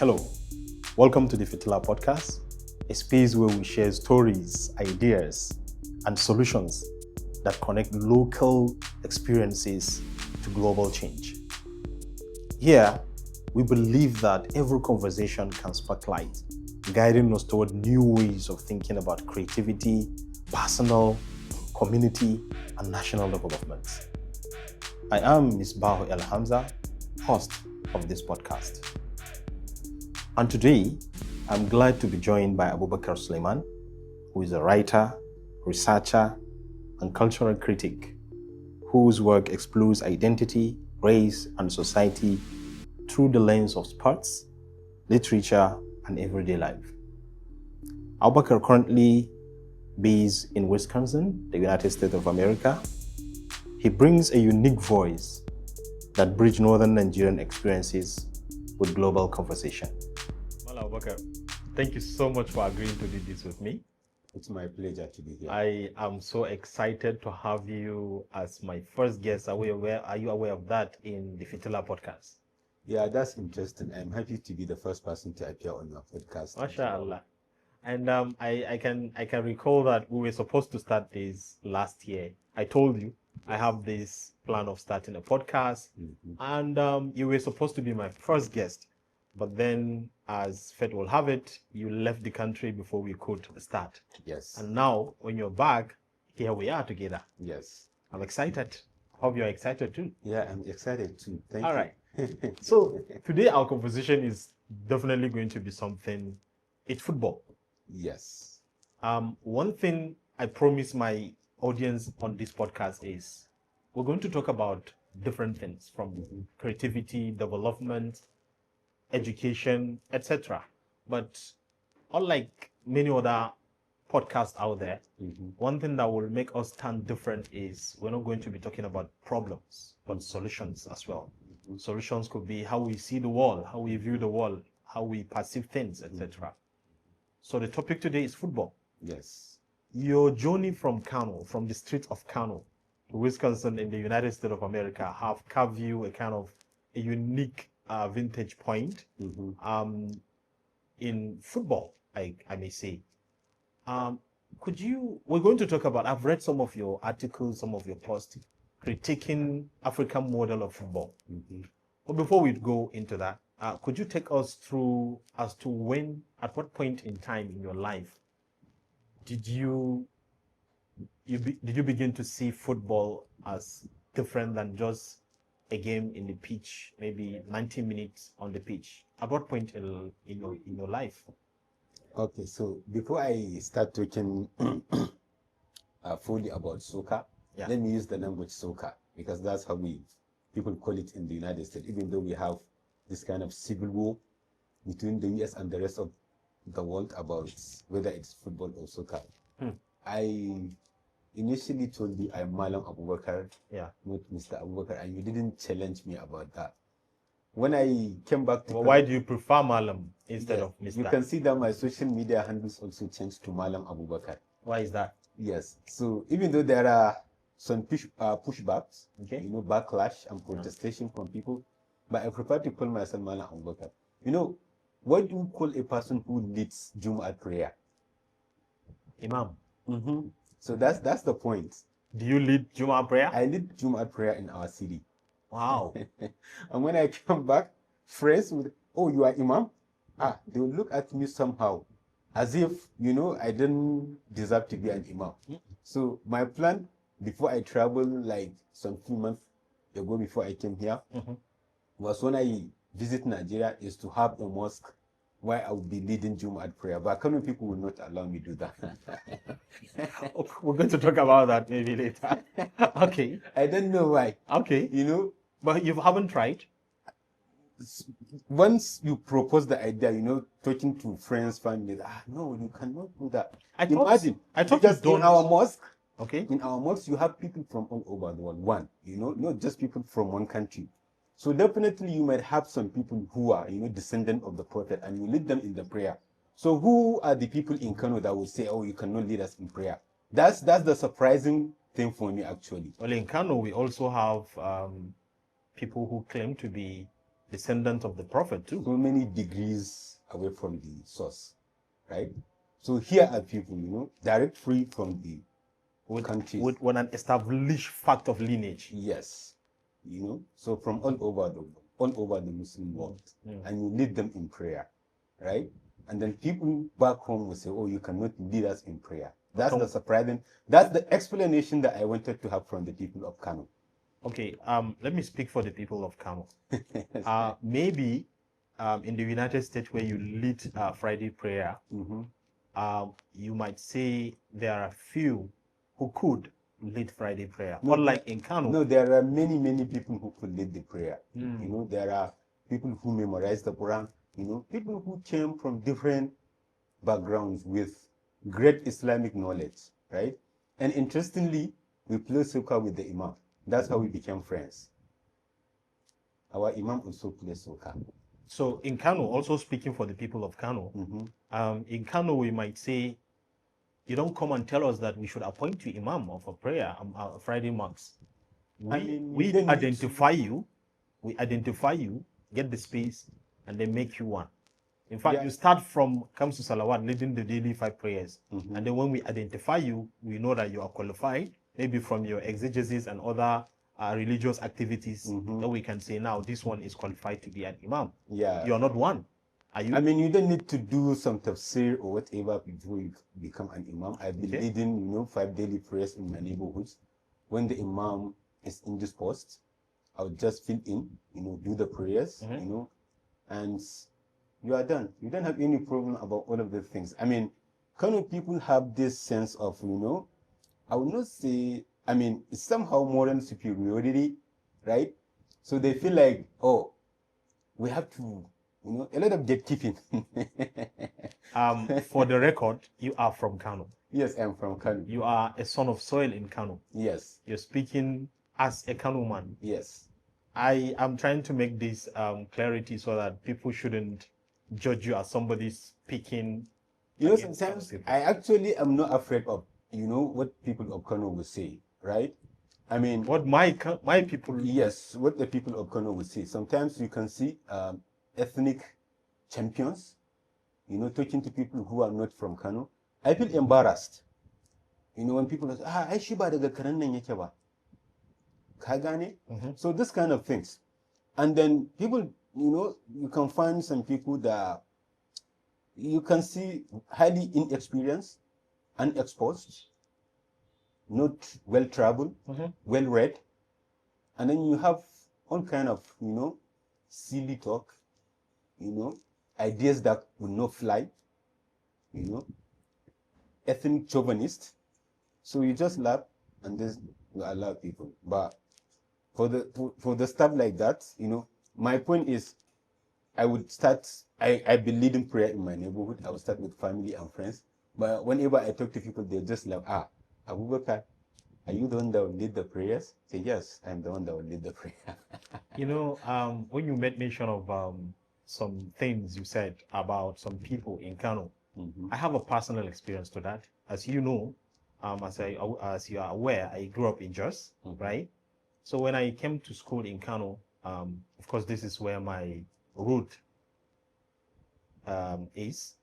Hello, welcome to the Fitila Podcast, a space where we share stories, ideas, and solutions that connect local experiences to global change. Here, we believe that every conversation can spark light, guiding us toward new ways of thinking about creativity, personal, community, and national development. I am Ms. Baho El Hamza, host of this podcast. And today, I'm glad to be joined by Abubakar Sulaiman, who is a writer, researcher, and cultural critic, whose work explores identity, race, and society through the lens of sports, literature, and everyday life. Abubakar currently based in Wisconsin, the United States of America. He brings a unique voice that bridges northern Nigerian experiences with global conversation. Well, Abubakar, thank you so much for agreeing to do this with me. It's my pleasure to be here. I am so excited to have you as my first guest. Are you aware of that in the Fitila Podcast? Yeah, that's interesting. I'm happy to be the first person to appear on your podcast. MashaAllah. And I can recall that we were supposed to start this last year. I told you I have this plan of starting a podcast, and you were supposed to be my first guest. But then, as fate will have it, you left the country before we could start. Yes. And now, when you're back, here we are together. Yes. I'm excited. Hope you're excited too. Yeah, I'm excited too. Thank All you. right. So today our conversation is definitely going to be something. It's football. Yes. One thing I promise my audience on this podcast is we're going to talk about different things from creativity, development, education, etc. But unlike many other podcasts out there, one thing that will make us stand different is we're not going to be talking about problems, but solutions as well. Solutions could be how we see the world, how we view the world, how we perceive things, etc. So the topic today is football. Yes. Your journey from Kano, from the streets of Kano to Wisconsin in the United States of America, have carved you a kind of a unique vintage point in football, I may say. We're going to talk about, I've read some of your articles, some of your posts, critiquing African model of football. But before we go into that, could you take us through as to at what point in time in your life did you begin to see football as different than just a game in the pitch, maybe 90 minutes on the pitch? At what point in your life? Okay, so before I start talking fully about soccer, let me use the language soccer, because that's how people call it in the United States, even though we have this kind of civil war between the US and the rest of the world about whether it's football or soccer. I initially told you I'm Malam Abubakar, not Mr. Abubakar, and you didn't challenge me about that. When I came back to... Why do you prefer Malam instead of Mr.? You can see that my social media handles also changed to Malam Abubakar. Why is that? Yes. So even though there are some pushbacks, backlash and protestation from people, but I prefer to call myself Malam Abubakar. What do you call a person who leads Jumu'at prayer? Imam. So that's the point. Do you lead Jumu'at prayer? I lead Jumu'at prayer in our city. Wow. And when I come back, friends would, oh, you are Imam? They would look at me somehow, as if, I didn't deserve to be an Imam. So my plan, before I travel, like some few months ago before I came here, was when I visit Nigeria, is to have a mosque where I will be leading Jumu'at prayer. But Kano people will not allow me to do that. We're going to talk about that maybe later. Okay. I don't know why. Okay. But you haven't tried? Once you propose the idea, talking to friends, family, no, you cannot do that. Imagine. I thought because in our mosque, in our mosque, you have people from all over the world. Not just people from one country. So definitely you might have some people who are, descendant of the Prophet, and you lead them in the prayer. So who are the people in Kano that will say, oh, you cannot lead us in prayer? That's the surprising thing for me, actually. Well, in Kano, we also have people who claim to be descendant of the prophet too. So many degrees away from the source, right? So here are people, direct free from the countries. With an established fact of lineage. Yes. So from all over the Muslim world. And you lead them in prayer, right? And then people back home will say, oh, you cannot lead us in prayer. That's the surprising, that's the explanation that I wanted to have from the people of Kano. Okay, let me speak for the people of Kano. Maybe in the United States where you lead Friday prayer, you might say there are few who could lead Friday prayer. No, unlike in Kano. No, there are many, many people who could lead the prayer. There are people who memorize the Quran, people who came from different backgrounds with great Islamic knowledge, right? And interestingly, we play soca with the Imam. That's how we became friends. Our Imam also plays soca. So in Kano, also speaking for the people of Kano, in Kano we might say, you don't come and tell us that we should appoint you Imam of a prayer, Friday mass. We identify you, get the space, and then make you one. In fact, you start from comes to Salawat, leading the daily 5 prayers. And then when we identify you, we know that you are qualified, maybe from your exegesis and other religious activities, that we can say now this one is qualified to be an Imam. Yeah. You are not one. Are you? I mean, you don't need to do some tafsir or whatever before you become an Imam. I've been leading, 5 daily prayers in my neighborhoods. When the Imam is indisposed, I'll just fill in, do the prayers, and you are done. You don't have any problem about all of these things. I mean, Kano people have this sense of, I would not say, it's somehow moral superiority, right? So they feel like, oh, we have to, a lot of gatekeeping. For the record, you are from Kano. Yes, I'm from Kano. You are a son of soil in Kano. Yes. You're speaking as a Kano man. Yes. I am trying to make this clarity so that people shouldn't judge you as somebody speaking. Sometimes I actually am not afraid of, what people of Kano will say, right? I mean, what my people. Yes, what the people of Kano will say. Sometimes you can see ethnic champions, talking to people who are not from Kano. I feel embarrassed, when people say, I shi ba daga karan nan yake ba. Ka gane? So this kind of things. And then people, you can find some people that you can see highly inexperienced, unexposed, not well-traveled, well-read. And then you have all kind of, silly talk, ideas that will not fly, ethnic chauvinist. So you just laugh and this you allow people. But for the stuff like that, my point is I would start, I've been leading prayer in my neighborhood. I would start with family and friends. But whenever I talk to people, they're just like, Abubakar, are you the one that will lead the prayers? Say, yes, I'm the one that will lead the prayer. When you made mention of some things you said about some people in Kano, I have a personal experience to that. As you know, as you are aware, I grew up in Jos, right? So when I came to school in Kano, of course, this is where my root is.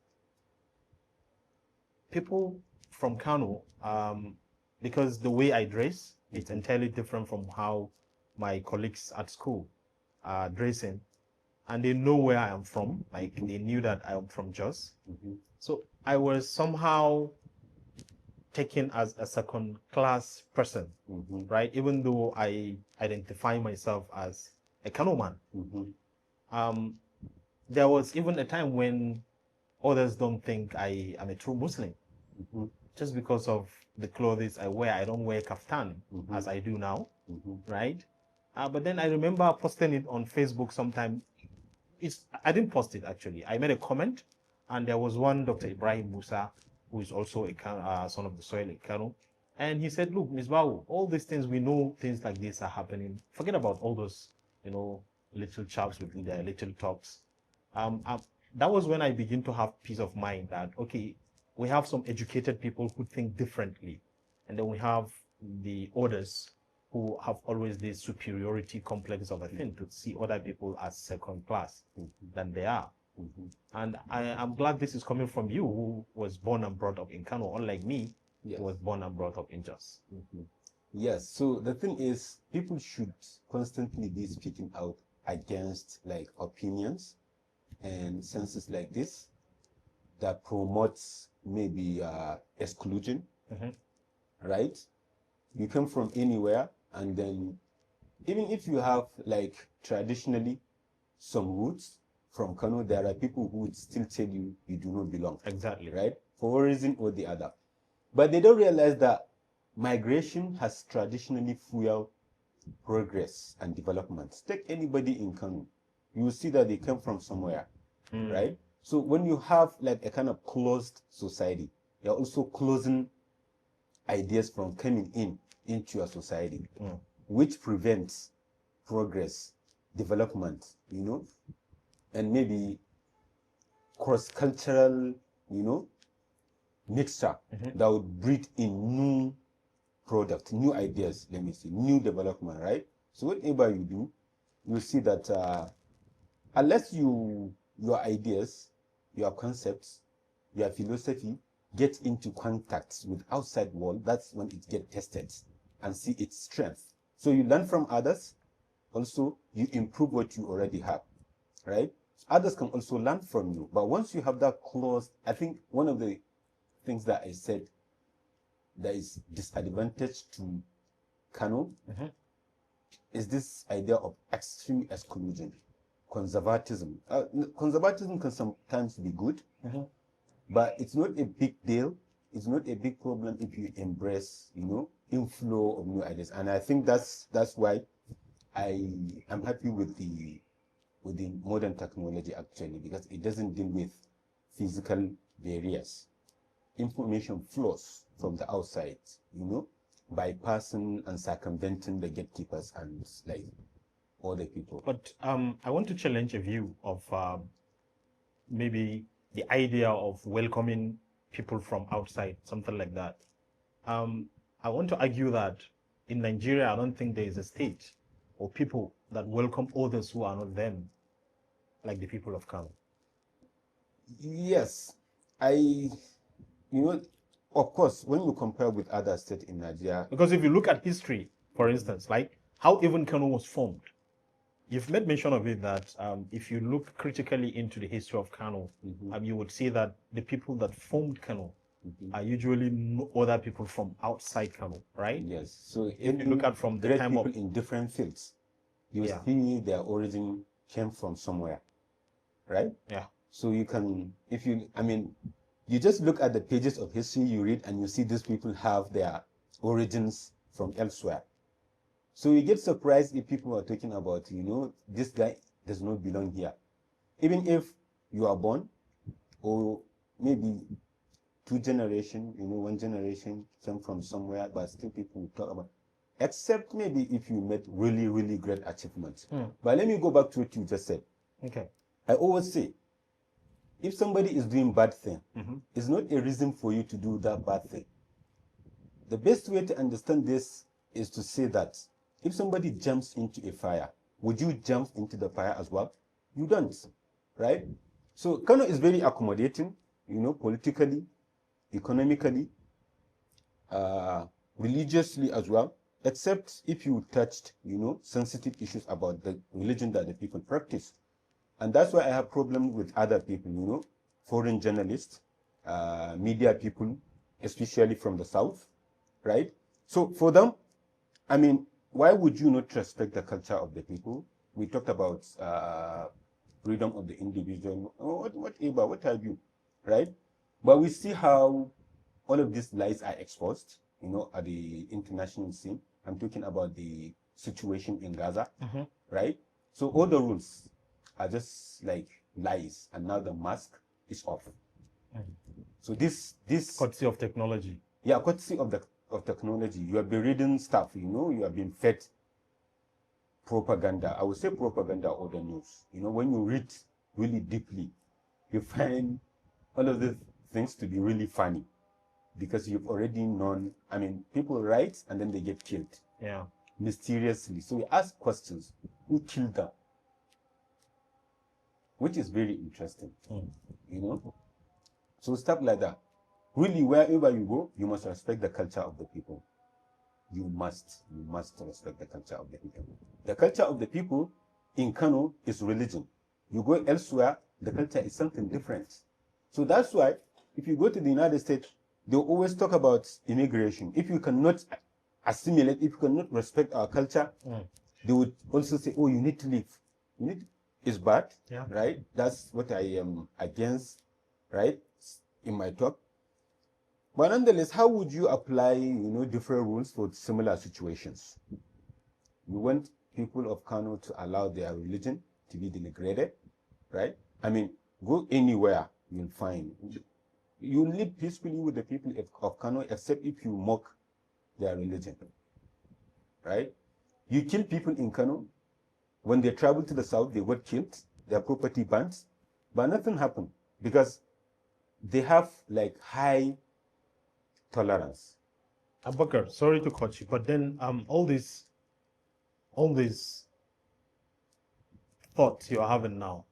People from Kano, because the way I dress, it's entirely different from how my colleagues at school are dressing. And they know where I am from. Like, they knew that I am from Jos. So I was somehow taken as a second-class person, right? Even though I identify myself as a Kano man. There was even a time when others don't think I am a true Muslim. Just because of the clothes I wear. I don't wear kaftan as I do now, right? But then I remember posting it on Facebook sometime. I didn't post it, actually. I made a comment, and there was one Dr. Ibrahim Musa, who is also a son of the soil in Kano. And he said, look, Ms. Bawu, all these things, we know things like this are happening. Forget about all those, little chaps with their little talks. That was when I began to have peace of mind that, okay, we have some educated people who think differently. And then we have the others who have always this superiority complex of a thing, to see other people as second class than they are. And I'm glad this is coming from you, who was born and brought up in Kano, unlike me, who was born and brought up in Jos. Yes, so the thing is, people should constantly be speaking out against like opinions and senses like this that promotes maybe exclusion, right? You come from anywhere, and then even if you have like traditionally some roots from Kano, there are people who would still tell you you do not belong. Exactly. Right? For one reason or the other. But they don't realize that migration has traditionally fueled progress and development. Take anybody in Kano, you will see that they came from somewhere, right? So when you have like a kind of closed society, you're also closing ideas from coming into your society, which prevents progress, development, you know, and maybe cross-cultural, you know, mixture that would breed in new product, new ideas, let me see, new development, right? So whatever you do, you'll see that unless your ideas, your concepts, your philosophy get into contact with outside world, that's when it gets tested and see its strength. So you learn from others, also you improve what you already have, right? Others can also learn from you. But once you have that closed, I think one of the things that I said that is disadvantage to Kano is this idea of extreme exclusion, conservatism. Conservatism can sometimes be good, but it's not a big deal. It's not a big problem if you embrace, you know, inflow of new ideas. And I think that's why I am happy with the modern technology actually, because it doesn't deal with physical barriers. Information flows from the outside, you know, bypassing and circumventing the gatekeepers and like other people. But I want to challenge a view of maybe the idea of welcoming people from outside, something like that. I want to argue that in Nigeria, I don't think there is a state or people that welcome others who are not them, like the people of Kano. Yes, you know, of course, when you compare with other states in Nigeria. Because if you look at history, for instance, like how even Kano was formed, you've made mention of it that if you look critically into the history of Kano, you would see that the people that formed Kano are usually other people from outside Kano, right? Yes. So if you look at from the time people in different fields, you see their origin came from somewhere, right? Yeah. So you can, you just look at the pages of history you read and you see these people have their origins from elsewhere. So you get surprised if people are talking about, you know, this guy does not belong here. Even if you are born, or maybe two generations, you know, one generation came from somewhere, but still people will talk about, except maybe if you made really, really great achievements. But let me go back to what you just said. Okay. I always say, if somebody is doing bad thing, it's not a reason for you to do that bad thing. The best way to understand this is to say that if somebody jumps into a fire, would you jump into the fire as well? You don't, right? So Kano is very accommodating, you know, politically, economically, religiously as well, except if you touched, you know, sensitive issues about the religion that the people practice. And that's why I have problems with other people, you know, foreign journalists, media people, especially from the South, right? So for them, I mean, why would you not respect the culture of the people? We talked about freedom of the individual, whatever, what have you, right? But we see how all of these lies are exposed, you know, at the international scene. I'm talking about the situation in Gaza, right? So all the rules are just like lies, and now the mask is off. So this courtesy of technology. Yeah, courtesy of technology. You have been reading stuff, you know, you have been fed propaganda. I would say propaganda or the news. You know, when you read really deeply, you find all of these things to be really funny, because you've already known. I mean, people write and then they get killed. Yeah. mysteriously. So we ask questions. Who killed them? Which is very interesting, you know. So stuff like that. Really, wherever you go, you must respect the culture of the people. You must respect the culture of the people. The culture of the people in Kano is religion. You go elsewhere, the culture is something different. So that's why, if you go to the United States, they'll always talk about immigration. If you cannot assimilate, if you cannot respect our culture, they would also say, oh, you need to leave. It's bad, right? That's what I am against, right, in my talk. But nonetheless, how would you apply, different rules for similar situations? You want people of Kano to allow their religion to be denigrated, right? I mean, go anywhere, you'll find. You live peacefully with the people of Kano, except if you mock their religion, right? You kill people in Kano. When they travel to the south, they got killed, their property burnt, but nothing happened because they have like high tolerance. Abubakar, sorry to cut you, but then all these thoughts you're having now,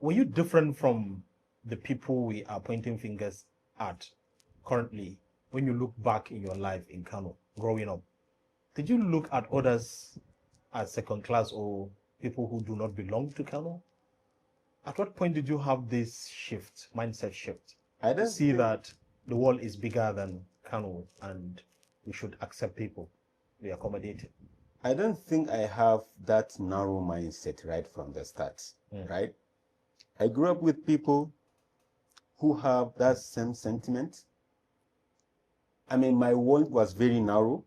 were you different from the people we are pointing fingers at currently when you look back in your life in Kano, growing up? Did you look at others as second class or people who do not belong to Kano? At what point did you have this mindset shift? I don't see that the world is bigger than Kano and we should accept people, be accommodated. I don't think I have that narrow mindset right from the start, right? I grew up with people who have that same sentiment. I mean, my world was very narrow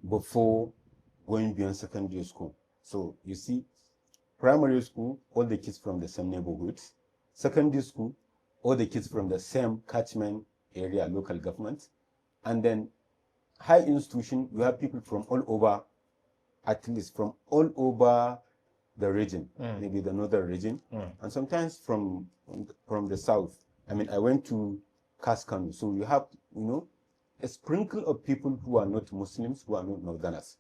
before going beyond secondary school. So you see, primary school, all the kids from the same neighborhoods. Secondary school, all the kids from the same catchment area, local government. And then high institution, you have people from all over, at least from all over the region, maybe the northern region, and sometimes from the south. I mean, I went to Kano, so you have, a sprinkle of people who are not Muslims, who are not northerners.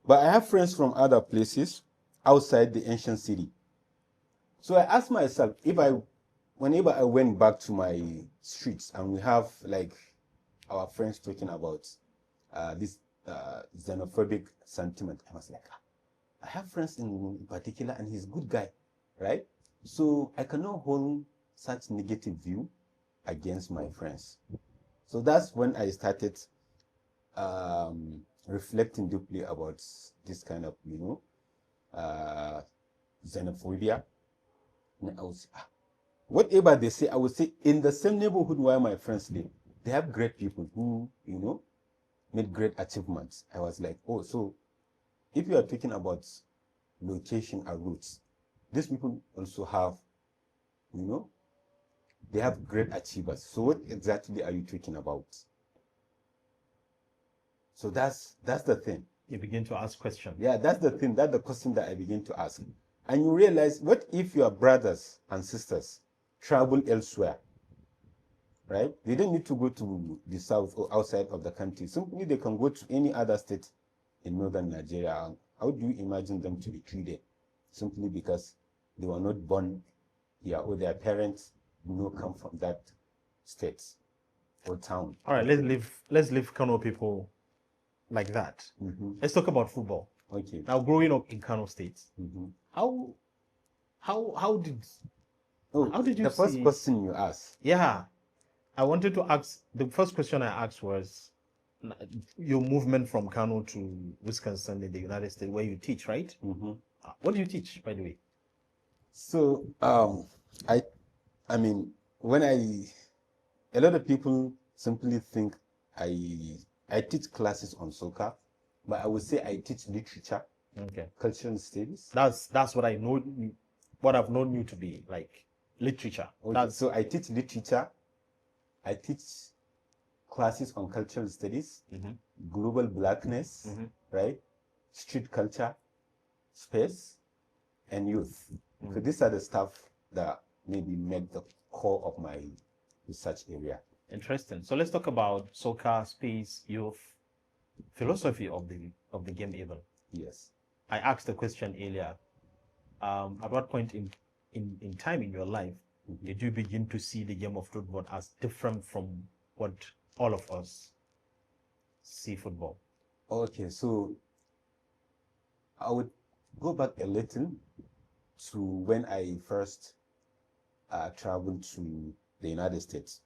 But I have friends from other places outside the ancient city. So I asked myself, whenever I went back to my streets and we have like our friends talking about this xenophobic sentiment, I was like, I have friends in particular and he's a good guy, right? So I cannot hold such negative view against my friends. So that's when I started reflecting deeply about this kind of, xenophobia. And I would say, whatever they say, I would say in the same neighborhood where my friends live, they have great people who, made great achievements. I was like, oh, so if you are talking about location and roots, these people also have, they have great achievers. So what exactly are you talking about? So that's the thing. You begin to ask questions. Yeah, that's the thing. That's the question that I begin to ask. And you realize, what if your brothers and sisters travel elsewhere, right? They don't need to go to the south or outside of the country. Simply, they can go to any other state in northern Nigeria. How do you imagine them to be treated? Simply because they were not born here or their parents come from that state or town. All right, let's leave Kano people like that. Let's talk about football. Okay. Now, growing up in Kano State, how did you the first see... question you asked? Yeah, I wanted to ask. The first question I asked was your movement from Kano to Wisconsin in the United States, where you teach, right? What do you teach, by the way? So I mean, a lot of people simply think I teach classes on soccer, but I would say I teach literature, cultural studies. That's what I know, what I've known you to be, like literature. Okay. So I teach literature. I teach classes on cultural studies, global blackness, right? Street culture, space, and youth. So these are the stuff that maybe make the core of my research area. Interesting. So let's talk about soccer, space, youth, philosophy of the game even. Yes. I asked the question earlier. At what point in time in your life did you begin to see the game of football as different from what all of us see football? Okay, so I would go back a little to when I first traveled to the United States.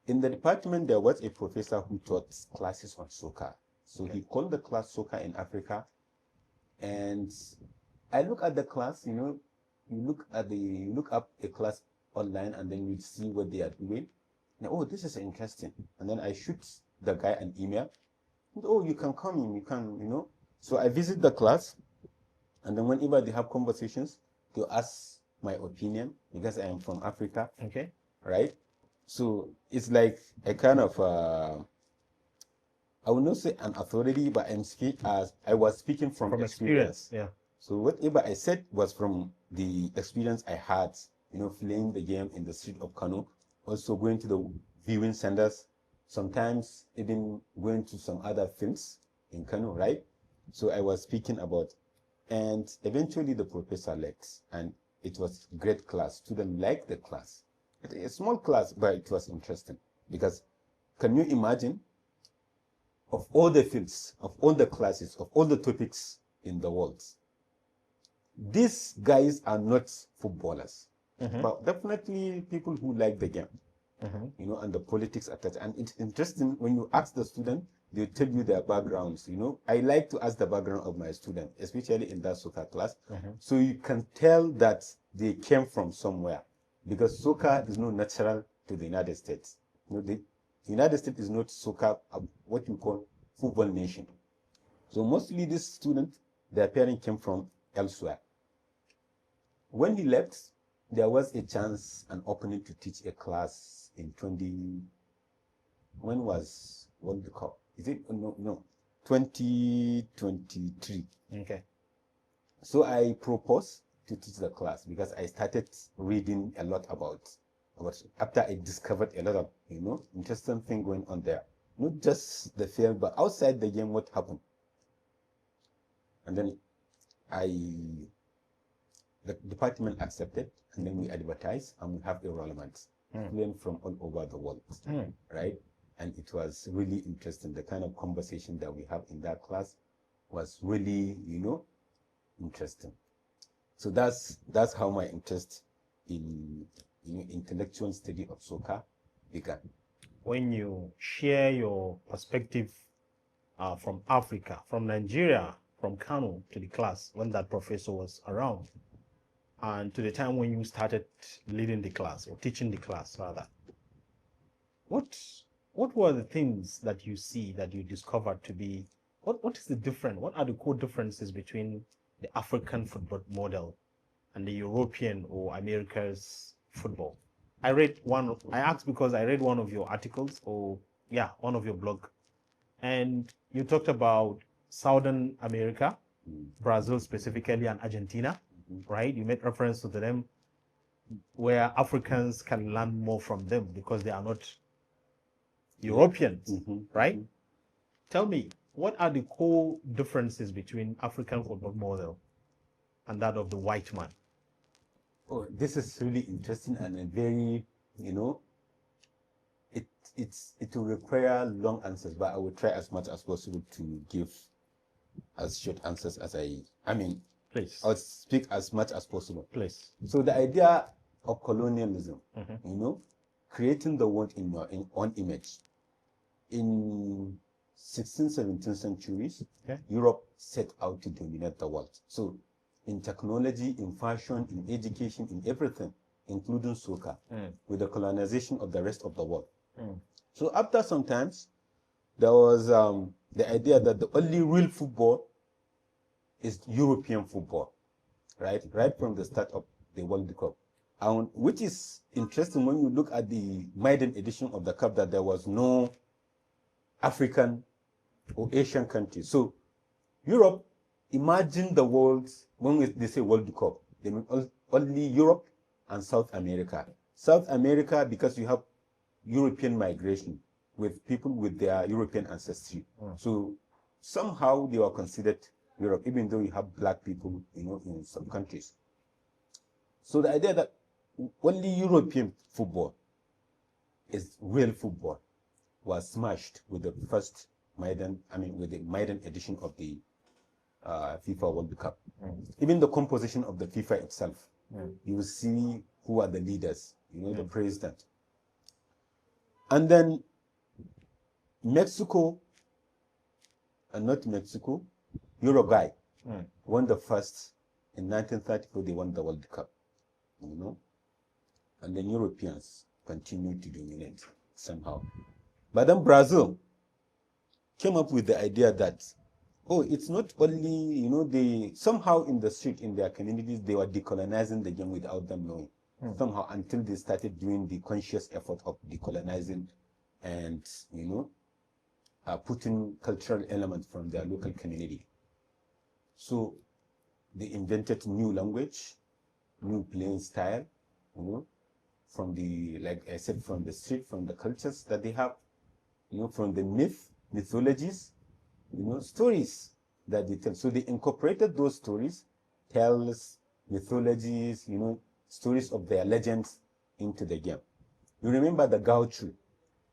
In the department, there was a professor who taught classes on soccer. So he called the class Soccer in Africa. And I look at the class, you look up a class online and then you see what they are doing. And, oh, this is interesting. And then I shoot the guy an email. And, oh, you can come in, you can. So I visit the class, and then whenever they have conversations, they ask my opinion because I am from Africa. Okay. Right? So it's like a kind of, I would not say an authority, but I was speaking from experience. Yeah. So whatever I said was from the experience I had, playing the game in the street of Kano, also going to the viewing centers, sometimes even going to some other films in Kano, right? So I was speaking about, and eventually the professor left, and it was great class. Students liked the class. A small class, but it was interesting because can you imagine, of all the fields, of all the classes, of all the topics in the world, these guys are not footballers, but definitely people who like the game, and the politics attached. And it's interesting when you ask the student, they tell you their backgrounds. I like to ask the background of my student, especially in that soccer class, so you can tell that they came from somewhere. Because soccer is not natural to the United States. The United States is not soccer, what you call football nation. So mostly these students, their parents came from elsewhere. When he left, there was a chance, an opening to teach a class in when was World Cup? Is it? No, 2023. Okay. So I proposed to teach the class because I started reading a lot about after I discovered a lot of interesting thing going on there, not just the field but outside the game, what happened. And then the department accepted, and then we advertised, and we have enrollments students from all over the world, right? And it was really interesting. The kind of conversation that we have in that class was really interesting. So that's how my interest in intellectual study of soccer began. When you share your perspective from Africa, from Nigeria, from Kano to the class when that professor was around, and to the time when you started leading the class or teaching the class rather, what were the things that you see that you discovered to be what is the difference? What are the core differences between the African football model and the European or America's football? I asked because I read one of your articles, one of your blog, and you talked about Southern America, Brazil specifically, and Argentina, right? You made reference to them where Africans can learn more from them because they are not Europeans, right? Tell me, what are the core differences between African football model and that of the white man? Oh, this is really interesting and a very, it will require long answers, but I will try as much as possible to give as short answers as please. I'll speak as much as possible. Please. So the idea of colonialism, creating the world in your own image. In 16th, 17th centuries, Europe set out to dominate the world. So in technology, in fashion, in education, in everything, including soccer, with the colonization of the rest of the world. So after some times, there was the idea that the only real football is European football, right? Right from the start of the World Cup. Which is interesting when you look at the maiden edition of the Cup, that there was no African or Asian countries. So Europe, imagine the world, when they say World Cup, they mean only Europe and South America. South America, because you have European migration with people with their European ancestry. So somehow they were considered Europe, even though you have black people, in some countries. So the idea that only European football is real football was smashed with the first with the Maiden edition of the FIFA World Cup. Even the composition of the FIFA itself, you will see who are the leaders, the president. And then Uruguay won the first in 1934. They won the World Cup, and then Europeans continued to dominate somehow. But then Brazil came up with the idea that, it's not only, they somehow in the street, in their communities, they were decolonizing the game without them knowing. Somehow, until they started doing the conscious effort of decolonizing and, putting cultural elements from their local community. So they invented new language, new playing style, from the, like I said, from the street, from the cultures that they have, from the mythologies, stories that they tell. So they incorporated those stories, tales, mythologies, stories of their legends into the game. You remember the gaucho.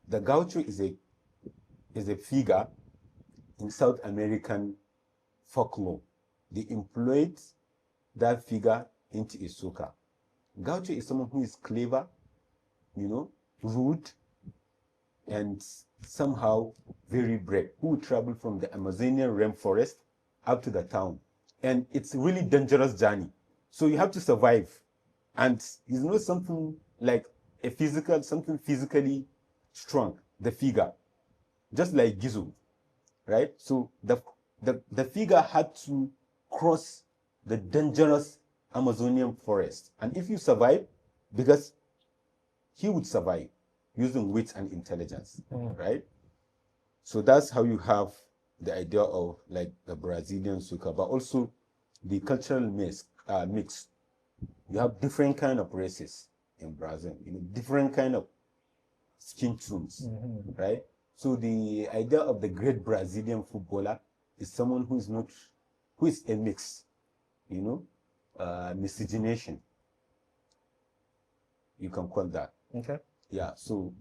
The gaucho is a figure in South American folklore. They employed that figure into a soca. Gaucho is someone who is clever, rude, and somehow very brave, who would travel from the Amazonian rainforest up to the town. And it's a really dangerous journey. So you have to survive. And it's not something like something physically strong, the figure, just like Gizu, right? So the figure had to cross the dangerous Amazonian forest. And if you survive, because he would survive using wit and intelligence, right? So that's how you have the idea of like the Brazilian soca, but also the cultural mix. You have different kind of races in Brazil, different kind of skin tones, right? So the idea of the great Brazilian footballer is someone who is a mix, miscegenation. You can call that. Okay. Yeah, so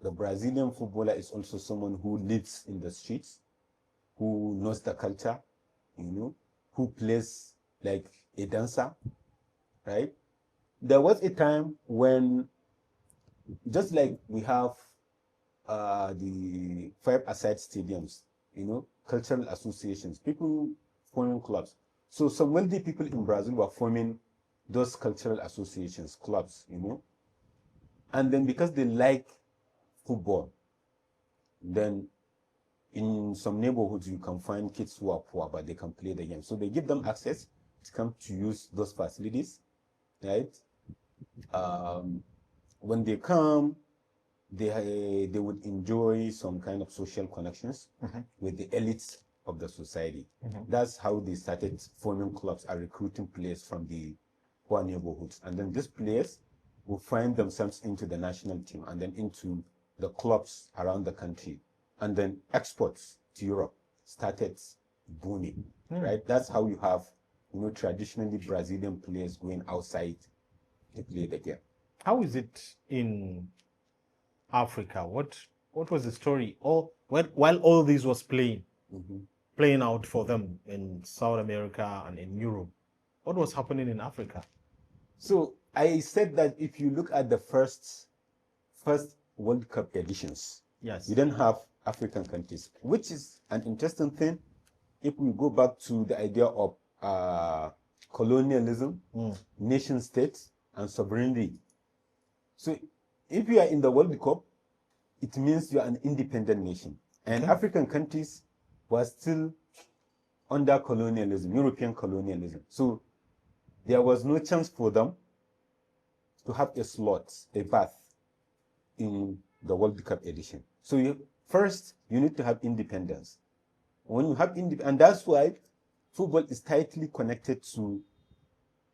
the Brazilian footballer is also someone who lives in the streets, who knows the culture, who plays like a dancer, right? There was a time when, just like we have the 5-a-side stadiums, cultural associations, people forming clubs. So some wealthy people in Brazil were forming those cultural associations, clubs, And then because they like football, then in some neighborhoods you can find kids who are poor, but they can play the game. So they give them access to come to use those facilities, right? When they come, they would enjoy some kind of social connections with the elites of the society. That's how they started forming clubs and recruiting players from the poor neighborhoods. And then these players will find themselves into the national team and then into the clubs around the country. And then exports to Europe started booming, right? That's how you have, traditionally Brazilian players going outside to play the game. How is it in Africa? What was the story? While all this was playing out for them in South America and in Europe, what was happening in Africa? So I said that if you look at the first World Cup editions, yes, you don't have African countries, which is an interesting thing. If we go back to the idea of colonialism, nation states, and sovereignty. So if you are in the World Cup, it means you are an independent nation. And African countries were still under colonialism, European colonialism. So there was no chance for them to have a slot, a path in the World Cup edition. So first, you need to have independence. When you have and that's why football is tightly connected to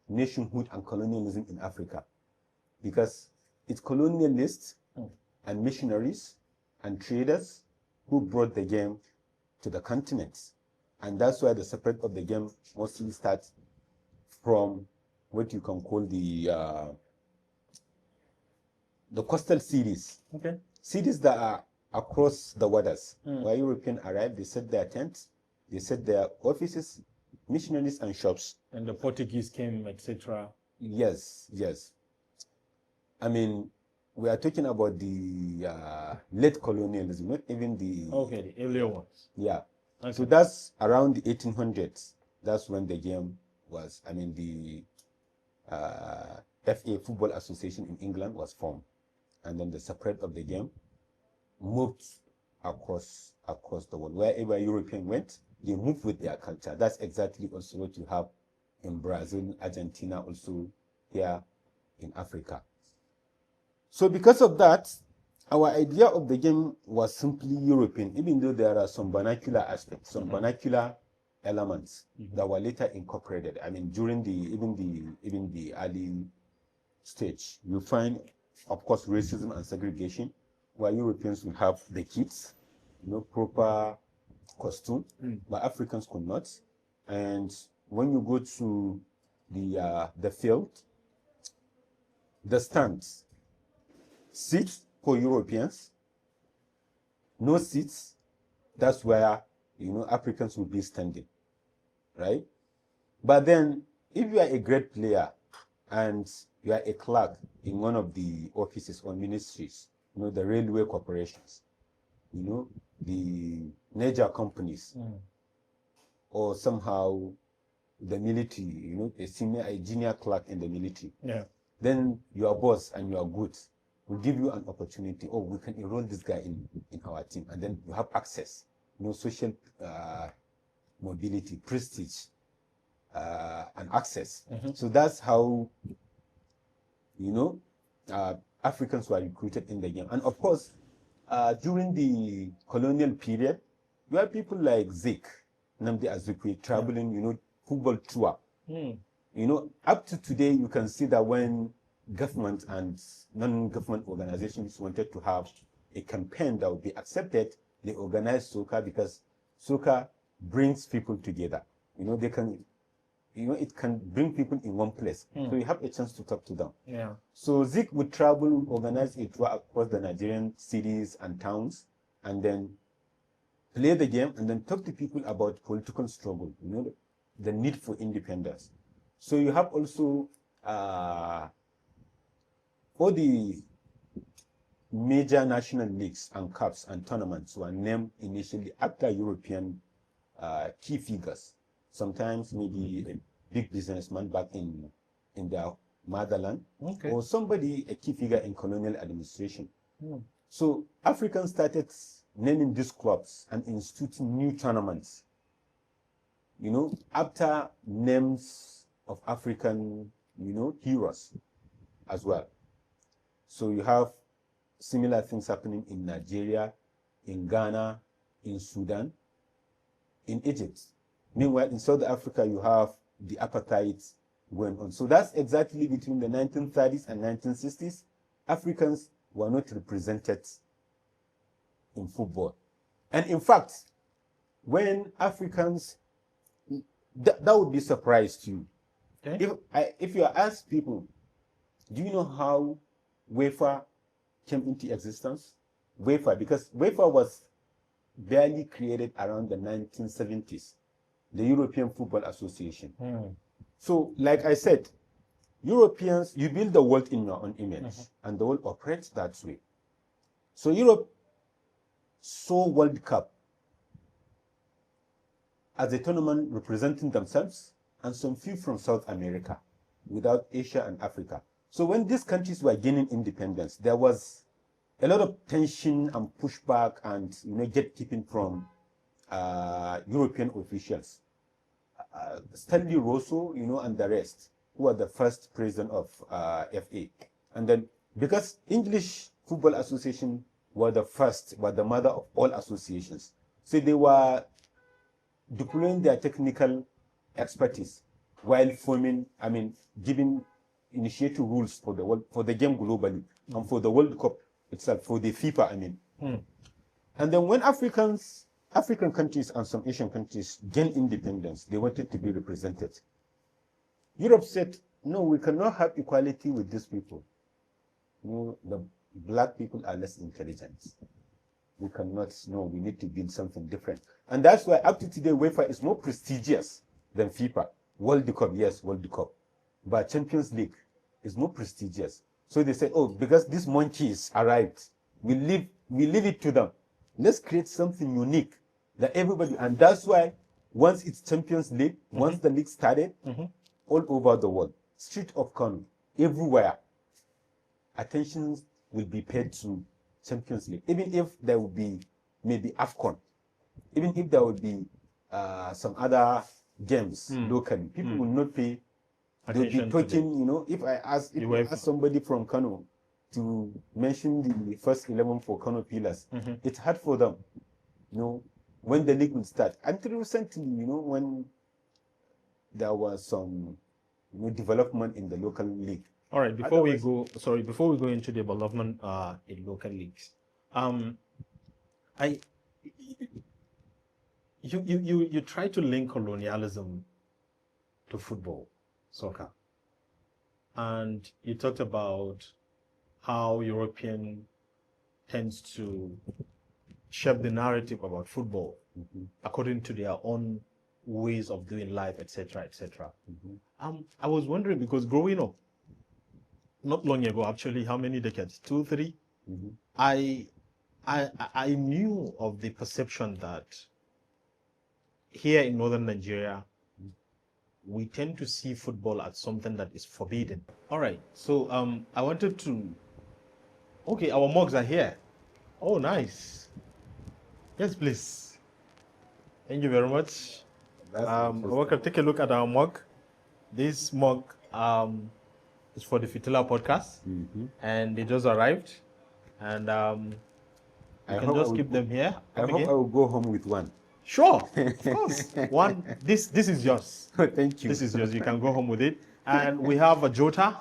nationhood and colonialism in Africa, because it's colonialist and missionaries and traders who brought the game to the continent. And that's why the spread of the game mostly starts from what you can call the coastal cities. Okay. Cities that are across the waters, where Europeans arrived, they set their tents, they set their offices, missionaries and shops. And the Portuguese came, etc. Yes, yes. I mean, we are talking about the late colonialism, not even the... Okay, the earlier ones. Yeah. Okay. So that's around the 1800s. That's when the game was, I mean, the FA, Football Association in England, was formed. And then the spread of the game moved across the world. Wherever European went, they moved with their culture. That's exactly also what you have in Brazil, Argentina, also here in Africa. So because of that, our idea of the game was simply European, even though there are some vernacular aspects, some vernacular elements that were later incorporated. I mean, during even the early stage, you find, of course, racism and segregation, where Europeans will have the kids, proper costume, but Africans could not. And when you go to the field, the stands, seats for Europeans, no seats, that's where, Africans will be standing, right? But then, if you are a great player and you are a clerk in one of the offices or ministries, the railway corporations, the major companies, or somehow the military, a junior clerk in the military, then your boss and your goods will give you an opportunity. Oh, we can enroll this guy in our team, and then you have access, social mobility, prestige, and access. So that's how, Africans were recruited in the game. And of course, during the colonial period, you have people like Zik, Nnamdi Azikiwe, traveling, football tour. Up to today, you can see that when government and non-government organizations wanted to have a campaign that would be accepted, they organized soccer, because soccer brings people together. They can, it can bring people in one place. So you have a chance to talk to them. Yeah. So Zik would travel, organize a tour across the Nigerian cities and towns, and then play the game, and then talk to people about political struggle, the need for independence. So you have also all the major national leagues and cups and tournaments were named initially after European key figures. Sometimes maybe a big businessman back in their motherland, or somebody, a key figure in colonial administration. So Africans started naming these clubs and instituting new tournaments, after names of African, heroes as well. So you have similar things happening in Nigeria, in Ghana, in Sudan, in Egypt. Meanwhile, in South Africa, you have the apartheid going on. So that's exactly between the 1930s and 1960s. Africans were not represented in football. And in fact, when Africans, that would be a surprise to you. If you ask people, do you know how UEFA came into existence? UEFA, because UEFA was barely created around the 1970s, the European Football Association. So, like I said, Europeans, you build the world in your own image, and the world operates that way. So Europe saw World Cup as a tournament representing themselves and some few from South America, without Asia and Africa. So when these countries were gaining independence, there was a lot of tension and pushback and gatekeeping from European officials. Stanley Rosso, and the rest, who were the first president of FA. And then, because English Football Association were the mother of all associations, so they were deploying their technical expertise while giving initiative rules for the world, for the game globally, and for the World Cup itself, for the FIFA, I mean. And then when African countries and some Asian countries gained independence, they wanted to be represented. Europe said, no, we cannot have equality with these people. No, the black people are less intelligent. We cannot, no, we need to build something different. And that's why up to today, UEFA is more prestigious than FIFA. World Cup, yes, World Cup. But Champions League is more prestigious. So they said, oh, because these monkeys arrived, we leave it to them. Let's create something unique that everybody, and that's why once it's Champions League, once the league started, all over the world, street of Kano, everywhere, attention will be paid to Champions League. Even if there will be maybe AFCON, even if there will be some other games locally, people will not pay. They'll be talking, you know, if I ask somebody from Kano to mention the first 11 for Kano Pillars, it's hard for them, you know, when the league will start. Until recently, you know, when there was some, you know, development in the local league. All right, before we go into the development in local leagues, you try to link colonialism to football, soccer, and you talked about how European tends to shape the narrative about football according to their own ways of doing life, etc., etc. I was wondering, because growing up, not long ago, actually, how many decades? 2, 3? I knew of the perception that here in northern Nigeria, we tend to see football as something that is forbidden. All right, so I wanted to. Okay, our mugs are here. Oh, nice. Yes, please. Thank you very much. Welcome. Take a look at our mug. This mug is for the Fitila Podcast, and they just arrived. And you can just keep them here. I hope I will go home with one. Sure, of course. One. This is yours. Thank you. This is yours. You can go home with it. And we have a jota.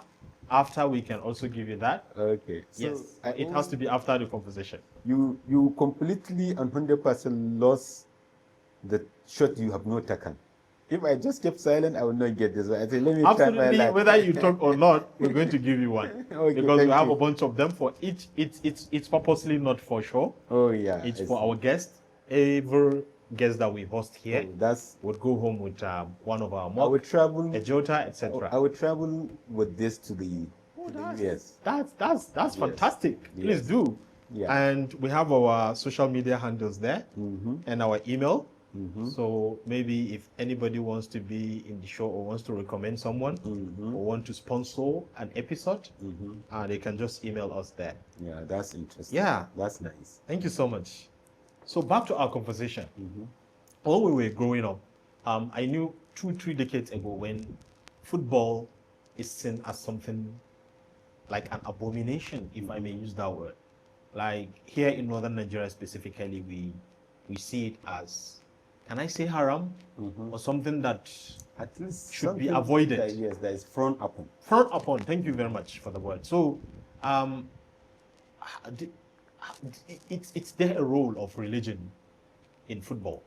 After, we can also give you that. Okay. Yes. So it has to be after the conversation. You completely and 100% lost the shot you have not taken. If I just kept silent, I would not get this one. I say, let me try my luck. Whether you talk or not, we're going to give you one. Okay, because we have a bunch of them for each. It's purposely not for show. Oh yeah. It's for our guests. Every guest that we host here would go home with one of our mug, a jota, etc. I would travel with this to the US. That's fantastic. Please do. Yeah. And we have our social media handles there and our email. So maybe if anybody wants to be in the show or wants to recommend someone or want to sponsor an episode, they can just email us there. Yeah, that's interesting. Yeah. That's nice. Thank you so much. So back to our conversation. When we were growing up, I knew 2-3 decades ago when football is seen as something like an abomination, if I may use that word. Like here in northern Nigeria specifically, we see it as, can I say haram? Or something that at least should be avoided. That is frowned upon. Frowned upon. Thank you very much for the word. So, it's there a role of religion in football?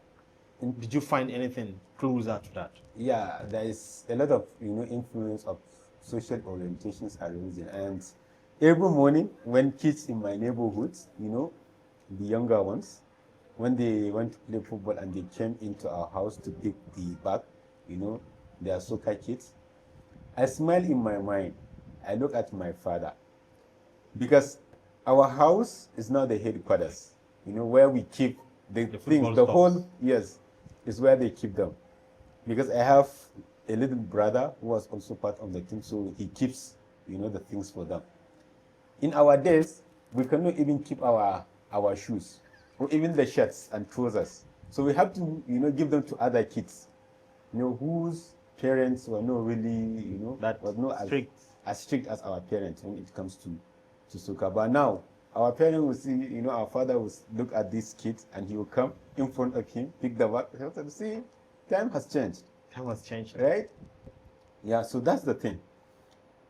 Did you find anything closer to that? Yeah, there is a lot of influence of social orientations and religion. And every morning when kids in my neighborhood, the younger ones, when they went to play football and they came into our house to pick the bag, their soccer kids, I smile in my mind. I look at my father, because our house is now the headquarters, where we keep the things, the whole, yes, is where they keep them. Because I have a little brother who was also part of the team, so he keeps, the things for them. In our days, we cannot even keep our shoes, or even the shirts and trousers. So we have to, give them to other kids, whose parents were not really, that was not as strict as our parents when it comes to soccer. But now, our parents will see, our father will look at this kid and he will come in front of him, pick the bag. See, time has changed. Time has changed. Right? Yeah, so that's the thing.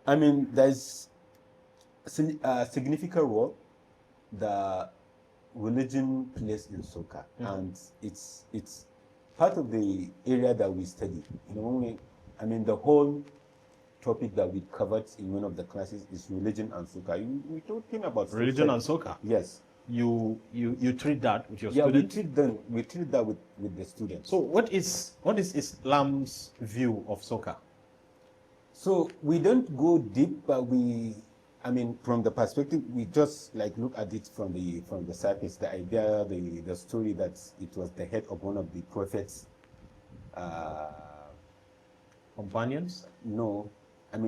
I mean, there's a significant role the religion plays in soccer, and it's part of the area that we study. The whole topic that we covered in one of the classes is religion and soccer. We talking about religion and soccer. Yes. You treat that with your students? We treat that with the students. So what is Islam's view of soccer? So we don't go deep, but from the perspective, we just look at it from the surface. The idea, the story that it was the head of one of the prophets. Companions? No.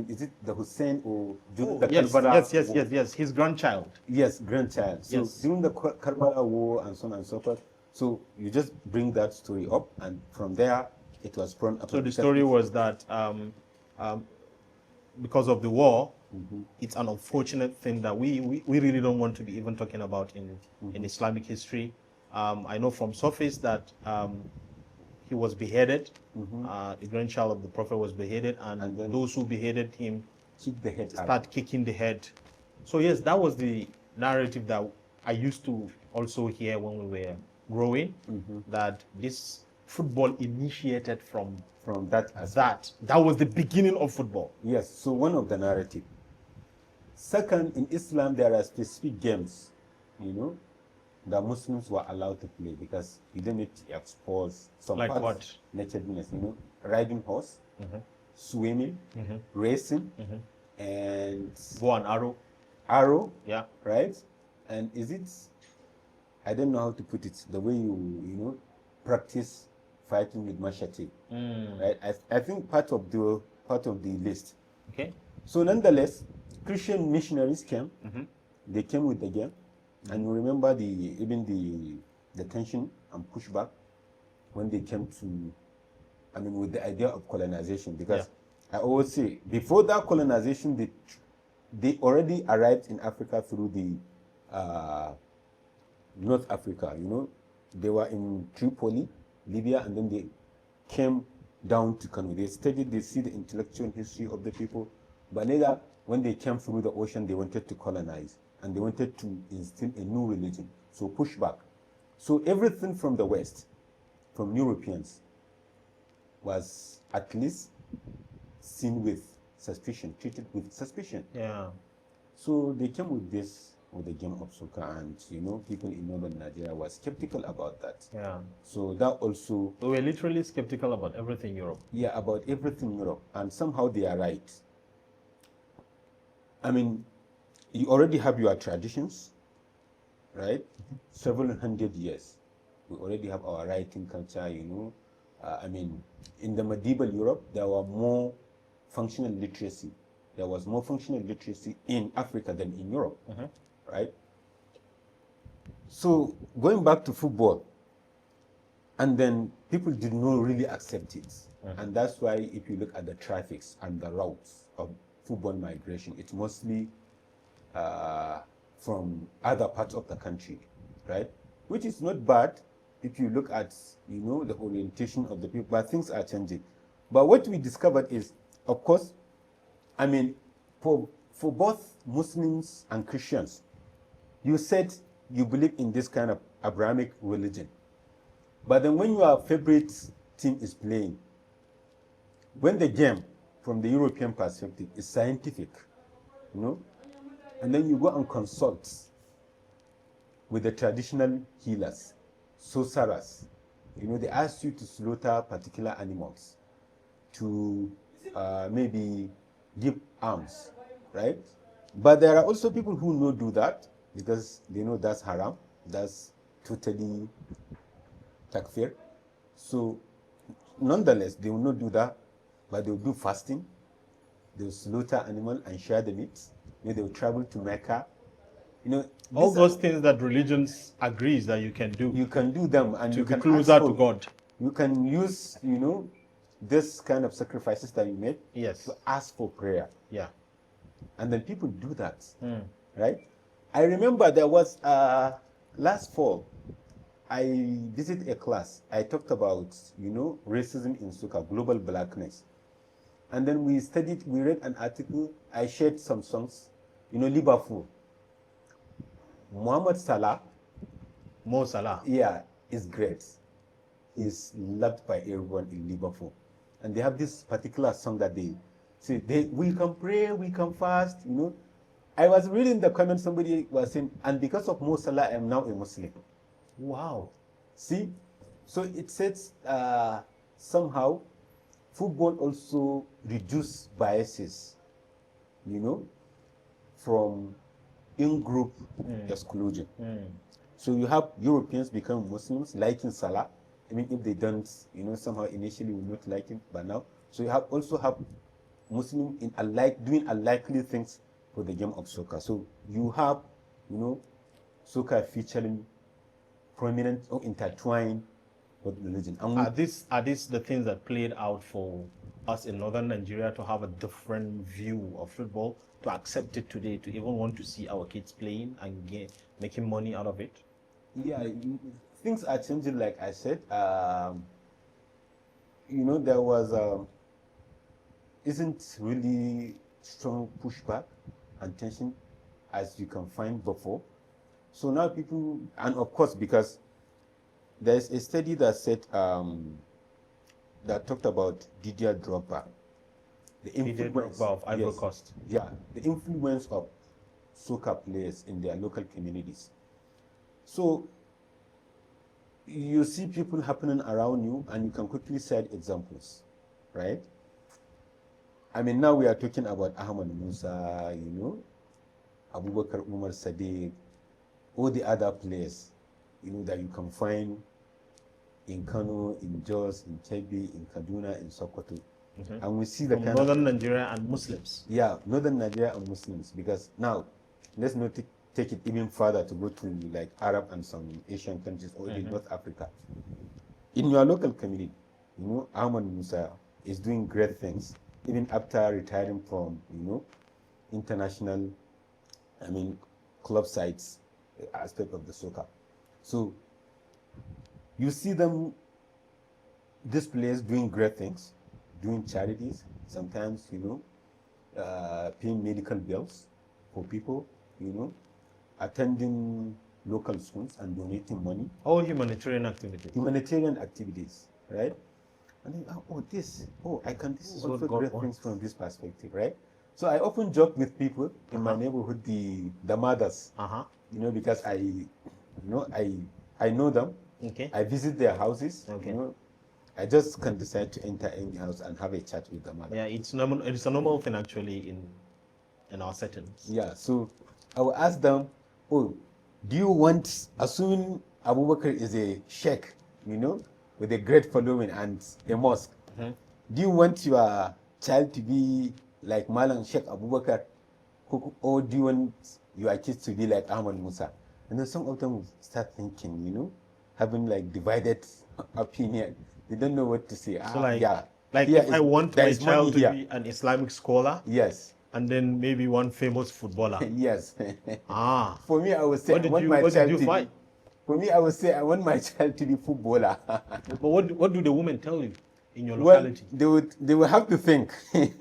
Is it the Hussein or during the Karbala? Yes. His grandchild. Yes, grandchild. So during the Karbala war and so on and so forth. So you just bring that story up, and from there it was thrown up. So the story was that because of the war, it's an unfortunate thing that we really don't want to be even talking about in Islamic history. I know from surface that he was beheaded. The grandchild of the prophet was beheaded, and those who beheaded him start kicking the head. So yes, that was the narrative that I used to also hear when we were growing, that this football initiated from that. That was the beginning of football. Yes, so one of the narrative. Second, in Islam, there are specific games, that Muslims were allowed to play because you don't need to expose some parts, nakedness, riding horse, swimming, racing, and bow and arrow. Arrow, yeah, right? And is it? I don't know how to put it. The way you practice fighting with machete, right? I think part of the list. Okay. So nonetheless, Christian missionaries came. They came with the game. And you remember the tension and pushback when they came to, with the idea of colonization. Because I always say, before that colonization, they already arrived in Africa through the North Africa. They were in Tripoli, Libya, and then they came down to Kano. They studied, they see the intellectual history of the people. But later, when they came through the ocean, they wanted to colonize. And they wanted to instill a new religion, so pushback. So everything from the West, from Europeans, was at least seen with suspicion, treated with suspicion. Yeah. So they came with the game of soccer, and people in northern Nigeria were skeptical about that. Yeah. So that also. They were literally skeptical about everything Europe. Yeah, about everything Europe, and somehow they are right. You already have your traditions, right? Several hundred years. We already have our writing culture, in the medieval Europe, there were more functional literacy. There was more functional literacy in Africa than in Europe, right? So going back to football, and then people did not really accept it. And that's why if you look at the traffics and the routes of football migration, it's mostly from other parts of the country, right? Which is not bad if you look at, the orientation of the people, but things are changing. But what we discovered is, of course, for both Muslims and Christians, you said you believe in this kind of Abrahamic religion. But then when your favorite team is playing, when the game, from the European perspective, is scientific, and then you go and consult with the traditional healers, sorcerers. They ask you to slaughter particular animals to maybe give alms, right? But there are also people who don't do that because they know that's haram, that's totally takfir. So nonetheless, they will not do that, but they will do fasting. They will slaughter animal and share the meat. They will travel to Mecca. All those things that religions agrees that you can do. You can do them, and you be can closer to God. You can use, this kind of sacrifices that you make to ask for prayer. Yeah. And then people do that, right? I remember there was last fall, I visited a class. I talked about, racism in soccer, global blackness. And then we read an article. I shared some songs, Liverpool. Mohamed Salah, Mo Salah. yeah, is great. He's loved by everyone in Liverpool. And they have this particular song that they say, we can pray, we can fast, you know. I was reading the comments, somebody was saying, and because of Mo Salah, I am now a Muslim. Wow. See? So it says somehow football also reduce biases, you know, from in-group exclusion. So you have Europeans become Muslims, liking Salah. I mean, if they don't, you know, somehow initially will not like him, but now. So you also have Muslims doing unlikely things for the game of soccer. So you have, you know, soccer featuring prominent or intertwined with religion. And Are these the things that played out for us in northern Nigeria to have a different view of football, to accept it today, to even want to see our kids playing and making money out of it? Yeah, things are changing, like I said. You know, there was isn't really strong pushback and tension as you can find before. So now people, and of course, because there's a study that said that talked about Didier Drogba, the influence of Ivory Coast. Yeah, the influence of soccer players in their local communities. So you see people happening around you, and you can quickly cite examples, right? I mean, now we are talking about Ahmad Musa, you know, Abubakar Umar Sadiq, all the other players, you know, that you can find in Kano, in Jos, in Kebbi, in Kaduna, in Sokoto. And we see the From northern Nigeria and Muslims. Yeah, northern Nigeria and Muslims. Because now, let's not take it even further to go to like Arab and some Asian countries or in North Africa. In your local community, you know, Ahmad Musa is doing great things, even after retiring from, you know, international, I mean, club sites aspect of the soccer. So you see them, these players doing great things, doing charities, sometimes, you know, paying medical bills for people, you know, attending local schools and donating money. All humanitarian activities. Humanitarian activities, right? And then, this is also great things from this perspective, right? So I often joke with people in my neighborhood, the mothers, you know, because I know them. Okay. I visit their houses. Okay. You know, I just can decide to enter any house and have a chat with the mother. Yeah, it's normal. It's a normal thing actually in our settings. Yeah. So I will ask them, do you want, assuming Abubakar is a sheikh, you know, with a great following and a mosque, do you want your child to be like Malam Sheikh Abubakar, or do you want your kids to be like Ahmad Musa? And then some of them will start thinking, you know, having like divided opinion. They don't know what to say. So if I want my child to be an Islamic scholar, yes, and then maybe one famous footballer. Yes. For me, I would say For me, I would say I want my child to be footballer. But what do the women tell you in your locality? Well, they will have to think. You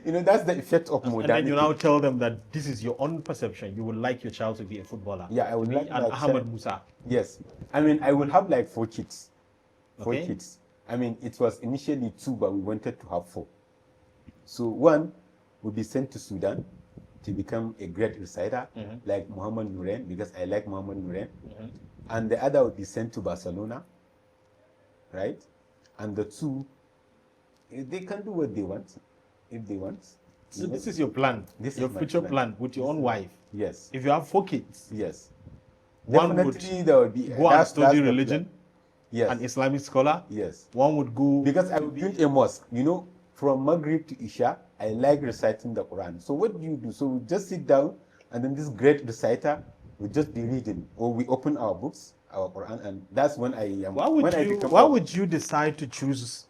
know, that's the effect of modernity. And then you now tell them that this is your own perception. You would like your child to be a footballer. Yeah, I would like an Ahmad Musa. Yes. I mean, I will have like 4 kids. Okay. 4 kids. I mean, it was initially 2, but we wanted to have 4. So 1 would be sent to Sudan to become a great reciter, like Muhammad Nuren, because I like Muhammad Nuren. And the other would be sent to Barcelona, right? And the 2, they can do what they want, if they want. So this is your plan, your future plan with your own wife. Yes. If you have 4 kids, yes, one definitely there would be go and study religion. Yes. An Islamic scholar. Yes. One would go because I would build a mosque. You know, from Maghrib to Isha, I like reciting the Quran. So what do you do? So we just sit down, and then this great reciter will just be reading, or we open our books, our Quran, and that's when I am. Why would you decide to choose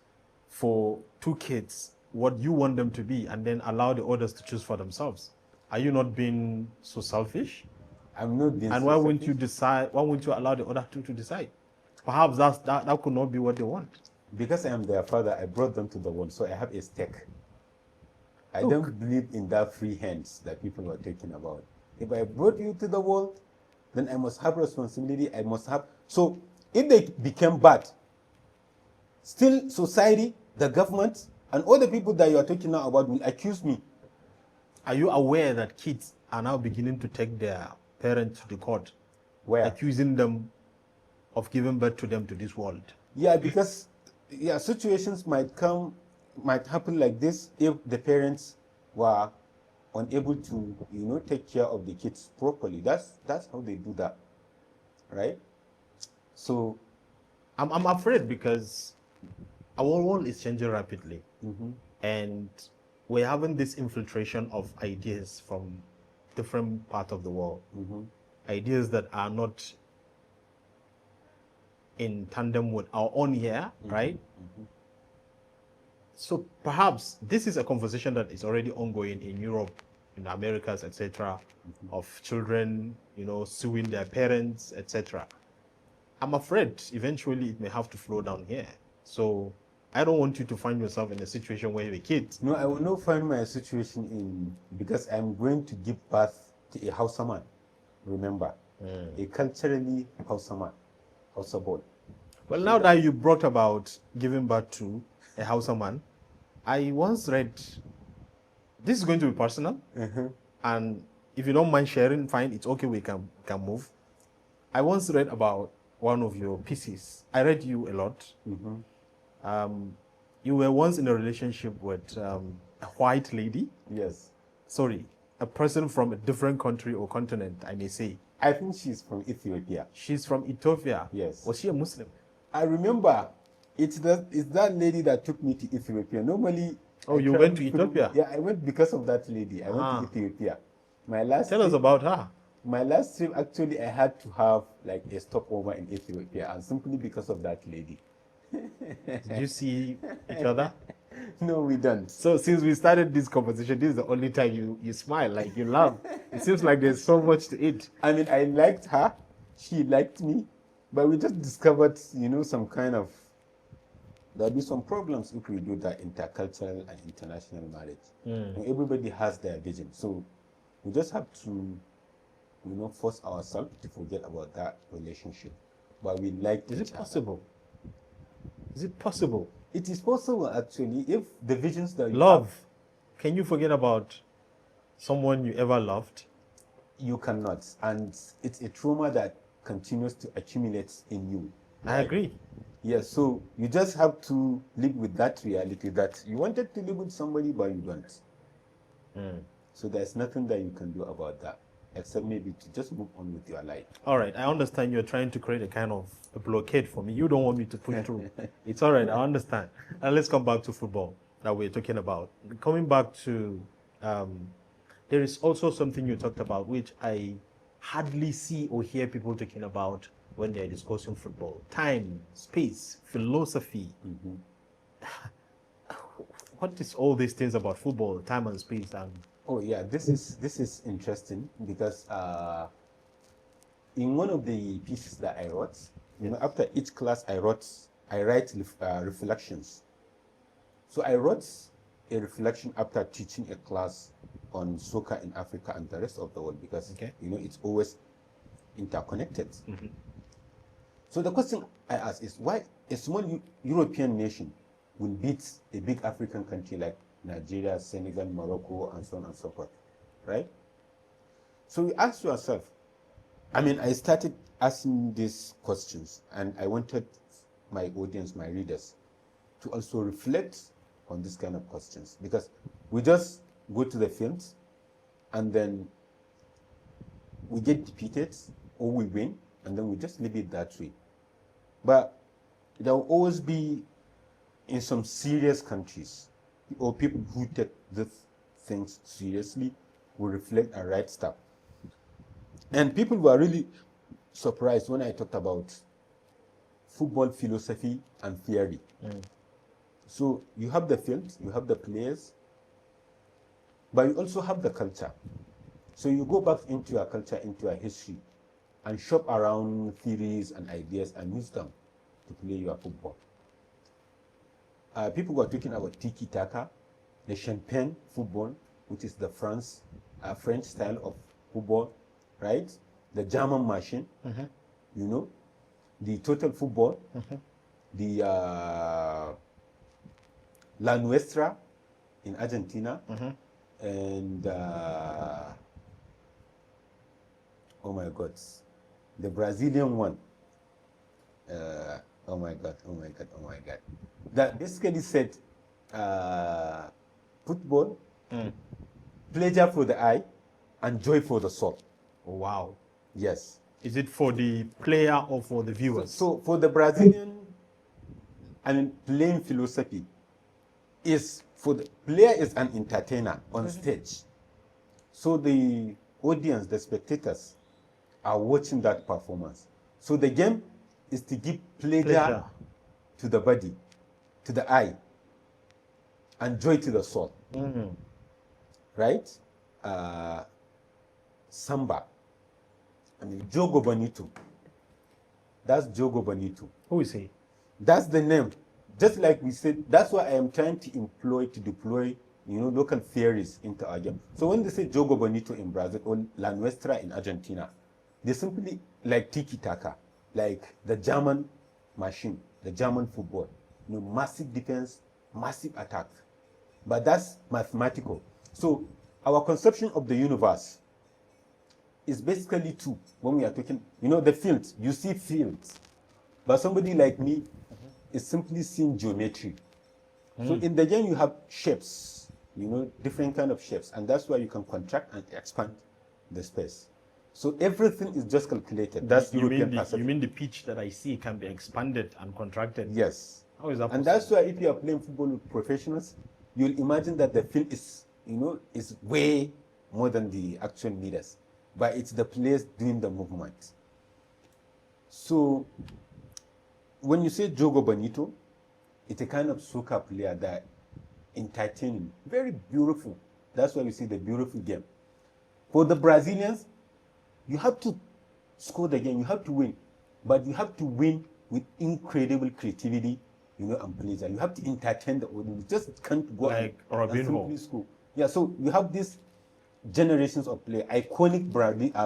for 2 kids what you want them to be, and then allow the others to choose for themselves? Are you not being so selfish? I'm not being. And why wouldn't you decide? Why wouldn't you allow the other 2 to decide? Perhaps that could not be what they want. Because I am their father, I brought them to the world, so I have a stake. I don't believe in that free hands that people were talking about. If I brought you to the world, then I must have responsibility. I must have. So if they became bad, still society, the government, and all the people that you are talking now about will accuse me. Are you aware that kids are now beginning to take their parents to the court, Where? accusing them of giving birth to them to this world? Yeah, because situations might happen like this if the parents were unable to, take care of the kids properly. That's how they do that, right? So, I'm afraid because our world is changing rapidly, and we're having this infiltration of ideas from different parts of the world, ideas that are not in tandem with our own here, right? So perhaps this is a conversation that is already ongoing in Europe, in the Americas, etc., of children, suing their parents, etc. I'm afraid eventually it may have to flow down here. So I don't want you to find yourself in a situation where you're a kid. No, I will not find my situation because I'm going to give birth to a Hausa man. Remember, a culturally Hausa man, Hausa boy. Well, now that you brought about giving birth to a Hausa man, I once read, this is going to be personal, and if you don't mind sharing, fine, it's okay, we can move. I once read about one of your pieces. I read you a lot. You were once in a relationship with a white lady. Yes. Sorry, a person from a different country or continent, I may say. I think she's from Ethiopia. She's from Ethiopia. Yes. Was she a Muslim? I remember it's that lady that took me to Ethiopia. Normally. Oh, you went to Ethiopia? Yeah, I went because of that lady. I went to Ethiopia. Tell us about her. My last trip, actually, I had to have like a stopover in Ethiopia, and simply because of that lady. Did you see each other? No, we don't. So since we started this conversation, this is the only time you smile, like you laugh. It seems like there's so much to it. I mean, I liked her. She liked me. But we just discovered, some kind of, there'll be some problems if we do that intercultural and international marriage. Everybody has their vision. So we just have to, force ourselves to forget about that relationship. But we like Is it possible? Is it possible? It is possible, actually, if the visions that you love. have, can you forget about someone you ever loved? You cannot. And it's a trauma that continues to accumulate in you. I agree. Yes, so you just have to live with that reality that you wanted to live with somebody, but you don't. So there's nothing that you can do about that, except maybe to just move on with your life. All right, I understand you're trying to create a kind of a blockade for me. You don't want me to push through. It's all right, I understand. And let's come back to football that we're talking about. Coming back to, there is also something you talked about, which I hardly see or hear people talking about when they're discussing football. Time, space, philosophy. What is all these things about football, time and space? Oh yeah, this is interesting because in one of the pieces that I wrote, after each class I write reflections. So I wrote a reflection after teaching a class on soccer in Africa and the rest of the world because it's always interconnected. So the question I ask is why a small European nation will beat a big African country like Nigeria, Senegal, Morocco, and so on and so forth, right? So you ask yourself, I started asking these questions and I wanted my audience, my readers, to also reflect on this kind of questions because we just go to the fields and then we get defeated or we win and then we just leave it that way. But there will always be in some serious countries or people who take these things seriously will reflect and write stuff. And people were really surprised when I talked about football philosophy and theory. So you have the field, you have the players, but you also have the culture. So you go back into your culture, into your history, and shop around theories and ideas and use them to play your football. People were talking about tiki-taka, the champagne football, which is the French style of football, right? The German machine, you know, the total football, the La Nuestra in Argentina, and oh my God, the Brazilian one. Oh my God. That basically said, football, pleasure for the eye, and joy for the soul. Wow. Yes. Is it for the player or for the viewers? So for the Brazilian, playing philosophy is for the player is an entertainer on stage. So the audience, the spectators, are watching that performance. So the game is to give pleasure to the body, to the eye, and joy to the soul. Right? Samba. Jogo Bonito. That's Jogo Bonito. Who is he? That's the name. Just like we said, that's why I am trying to deploy, local theories into our game. So when they say Jogo Bonito in Brazil or La Nuestra in Argentina, they simply like tiki-taka, like the German machine, the German football. Massive defense, massive attack. But that's mathematical. So our conception of the universe is basically two. When we are talking, the fields, you see fields. But somebody like me is simply seeing geometry. So in the game you have shapes, different kind of shapes. And that's why you can contract and expand the space. So everything is just calculated. That's you mean the pitch that I see can be expanded and contracted? Yes. How is that possible? And that's why if you are playing football with professionals, you'll imagine that the field is, is way more than the actual meters. But it's the players doing the movement. So when you say Jogo Bonito, it's a kind of soccer player that entertaining, very beautiful. That's why we see the beautiful game. For the Brazilians, you have to score the game, you have to win. But you have to win with incredible creativity, and pleasure. You have to entertain the audience. You just can't go like and simply score. Yeah, so you have these generations of players, iconic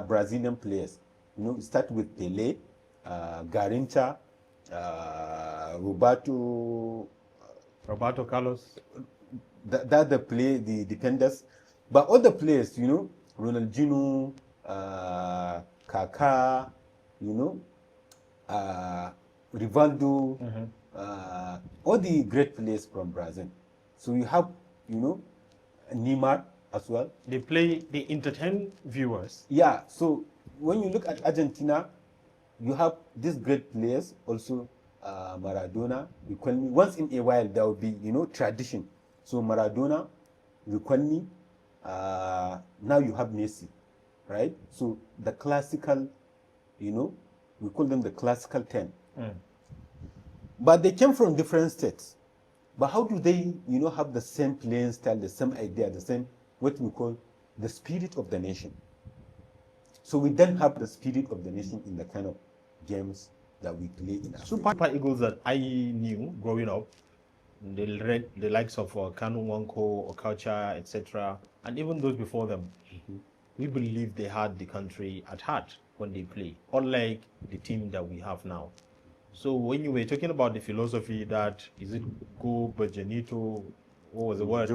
Brazilian players. Start with Pelé, Garrincha, Roberto Carlos. That the defenders. But other players, Ronaldinho, Kaká, Rivaldo, all the great players from Brazil. So you have, Neymar as well. They entertain viewers. Yeah, so when you look at Argentina, you have these great players, also Maradona, Riquelme. Once in a while, there will be, tradition. So Maradona, Riquelme, now you have Messi, right? So the classical, we call them the classical 10. But they came from different states. But how do they, have the same playing style, the same idea, the same, what we call the spirit of the nation? So we then have the spirit of the nation in the kind of games that we play in Africa. Super Eagles that I knew growing up, the likes of Kano, Okocha, etc., and even those before them, we believe they had the country at heart when they play, unlike the team that we have now. So when you were talking about the philosophy that, is it Go Bonito, what was the word?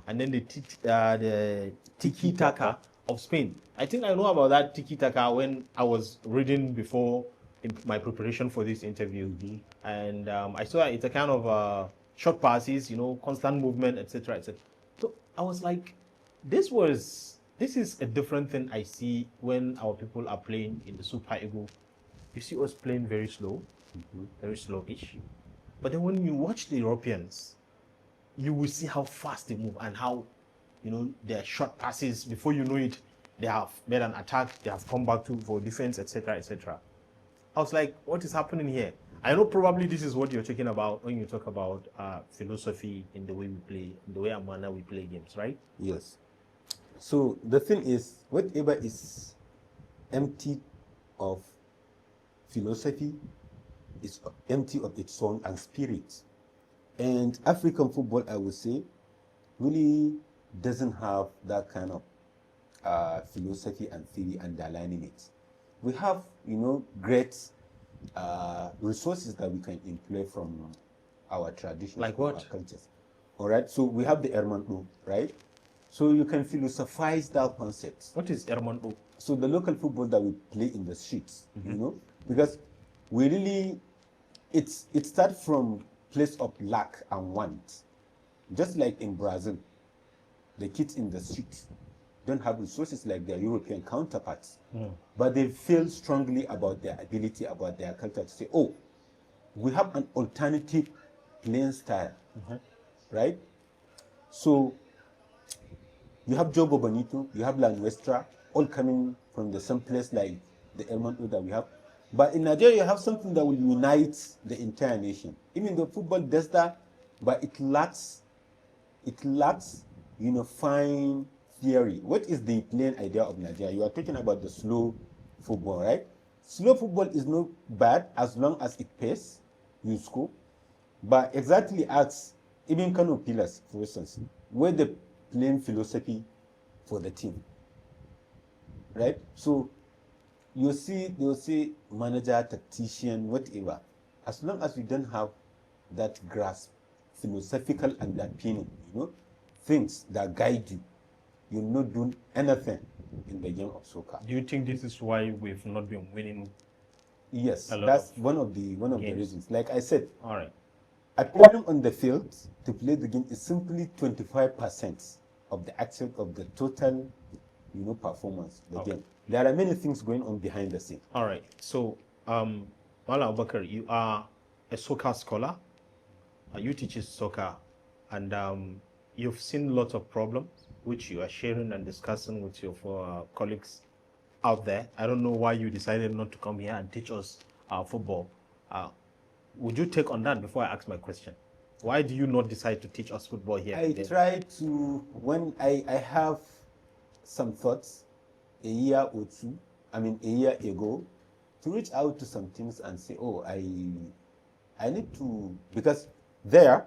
And then the tiki-taka of Spain. I think I know about that tiki-taka when I was reading before in my preparation for this interview. And I saw it's a kind of short passes, constant movement, etc., etc. So I was like, this is a different thing I see when our people are playing in the Super Eagle. You see us playing very slow, very slowish. But then when you watch the Europeans, you will see how fast they move and how, their short passes, before you know it, they have made an attack, they have come back for defense, etc., etc. I was like, what is happening here? I know probably this is what you're talking about when you talk about philosophy in the way we play, in the way and manner we play games, right? Yes. So the thing is, whatever is empty of philosophy is empty of its soul and spirit. And African football, I would say, really doesn't have that kind of philosophy and theory underlining it. We have, great resources that we can employ from our traditions, like what? Our cultures. All right, so we have the Ermandu, right? So you can philosophize that concept. What is Ermandu? So the local football that we play in the streets, because we really, it starts from place of lack and want. Just like in Brazil, the kids in the streets don't have resources like their European counterparts, but they feel strongly about their ability, about their culture to say, oh, we have an alternative playing style, right? So you have Jogo Bonito, you have La Nuestra, all coming from the same place like the Elmont that we have. But in Nigeria, you have something that will unite the entire nation. Even though football does that, but it lacks unifying theory. What is the plain idea of Nigeria? You are talking about the slow football, right? Slow football is not bad as long as it pays, you score. But exactly as even Kano pillars, for instance, where the plain philosophy for the team, right? So they'll say manager, tactician, whatever. As long as you don't have that grasp, philosophical underpinning, things that guide you, you're not doing anything in the game of soccer. Do you think this is why we've not been winning? Yes, that's one of the reasons. Like I said, all right, appearing on the field to play the game is simply 25% of the total, performance of the game. There are many things going on behind the scene. All right. So, Mala Abubakar, you are a soccer scholar. You teach soccer, and you've seen lots of problems which you are sharing and discussing with your colleagues out there. I don't know why you decided not to come here and teach us football. Would you take on that before I ask my question? Why do you not decide to teach us football here? I try to, when I have some thoughts a year ago, to reach out to some things and say, oh, I need to, because there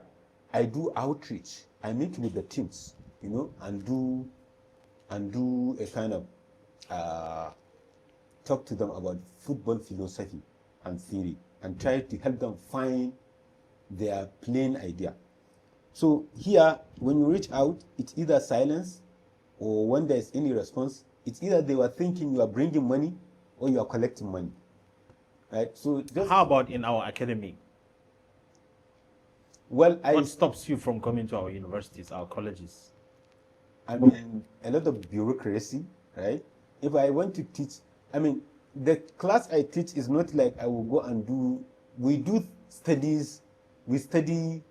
I do outreach. I meet with the teams, and do a kind of talk to them about football philosophy and theory, and try to help them find their plain idea. So here, when you reach out, it's either silence, or when there's any response, it's either they were thinking you are bringing money or you are collecting money, right? So how about in our academy? Well, what stops you from coming to our universities, our colleges? I mean, a lot of bureaucracy, right? If I want to teach, the class I teach is not like I will go and we do studies, we study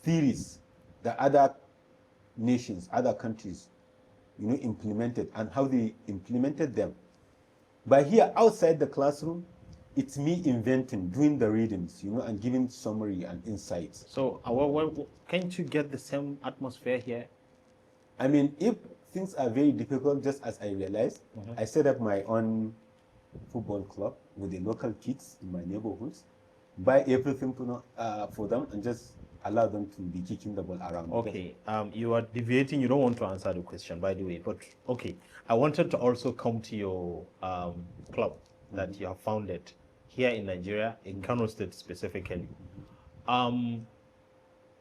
theories that other nations, other countries, implemented and how they implemented them. But here, outside the classroom, it's me inventing, doing the readings, and giving summary and insights. So, can't you get the same atmosphere here? If things are very difficult, just as I realized, I set up my own football club with the local kids in my neighborhoods, buy everything for them, and just allow them to be kicking the ball around. Okay, you are deviating. You don't want to answer the question, by the way. But okay, I wanted to also come to your club that you have founded here in Nigeria, in Kano State specifically.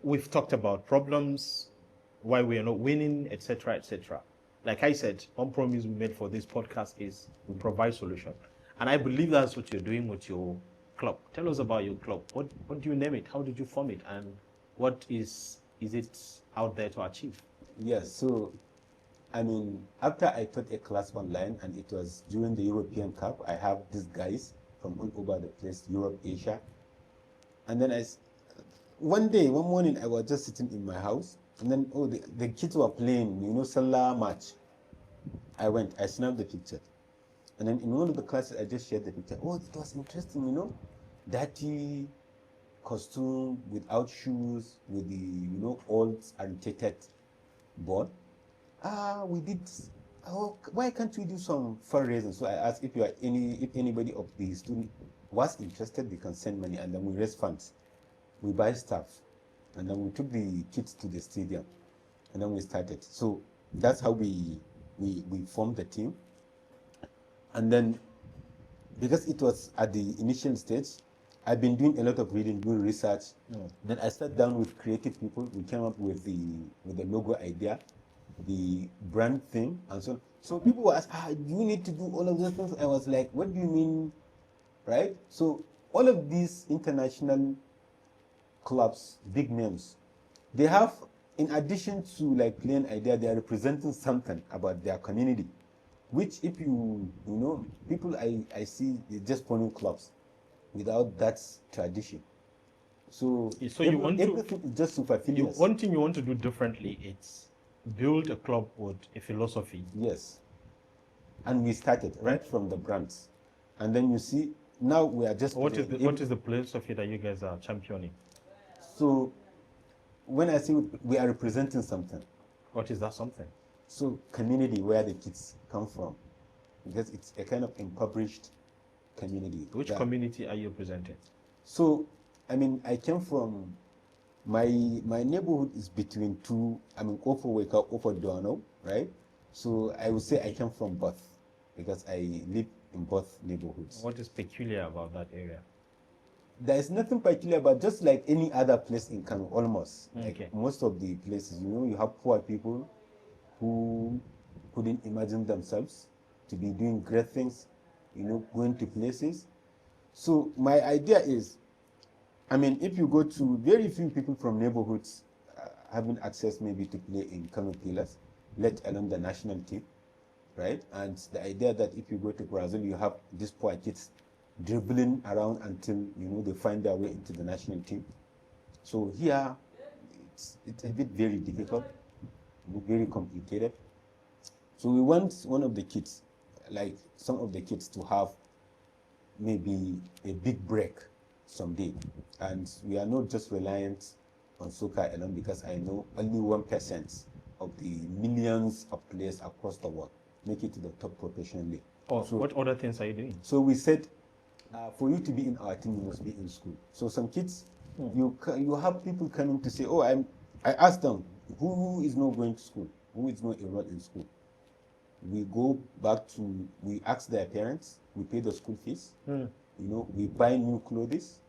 We've talked about problems, why we are not winning, etc., etc. Like I said, one promise we made for this podcast is we provide solution, and I believe that's what you're doing with your club. Tell us about your club. What do you name it? How did you form it? And what is it out there to achieve? Yes, so after I taught a class online, and it was during the European Cup, I have these guys from all over the place, Europe, Asia. And then one morning, I was just sitting in my house, and then, the kids were playing, Salah match. I snapped the picture. And then in one of the classes, I just shared the picture. Oh, it was interesting, dirty costume, without shoes, with the, old irritated ball. We did, why can't we do some fundraising? So I asked if anybody of the student was interested, they can send money, and then we raise funds. We buy stuff, and then we took the kids to the stadium, and then we started. So that's how we we formed the team. And then, because it was at the initial stage, I've been doing a lot of reading, doing research. Then I sat down with creative people. We came up with the logo idea, the brand theme, and so on. So people were asking, you need to do all of those things. I was like, what do you mean, right? So all of these international clubs, big names, they have, in addition to like plain idea, they are representing something about their community, which if you know, people I see, they just forming clubs without that tradition. So you want everything is just superfluous. One thing you want to do differently, it's build a club with a philosophy. Yes. And we started right from the brands. And then you see, now we are just... What is the philosophy that you guys are championing? So when I say we are representing something. What is that something? So community where the kids come from. Because it's a kind of impoverished community. Which community are you presenting? So, I mean, I came from, my neighborhood is between two, I mean, Ofo Weka, Ofo Dono, right? So I would say I came from both, because I live in both neighborhoods. What is peculiar about that area? There is nothing peculiar, but just like any other place in Kano, almost. Okay. Like most of the places, you know, you have poor people who couldn't imagine themselves to be doing great things, you know, going to places. So my idea is, I mean, if you go to very few people from neighborhoods having access maybe to play in Kano Pillars, let alone the national team, right? And the idea that if you go to Brazil, you have these poor kids dribbling around until, you know, they find their way into the national team. So here, it's a bit very difficult, very complicated. So we want one of the kids, like some of the kids, to have maybe a big break someday. And we are not just reliant on soccer alone, because I know only 1% of the millions of players across the world make it to the top professional league. Oh, so what other things are you doing? So we said, for you to be in our team, you must be in school. So some kids, you have people coming to say, oh, I asked them, who is not going to school? Who is not enrolled in school? We go back to, we ask their parents, we pay the school fees, you know, we buy new clothes,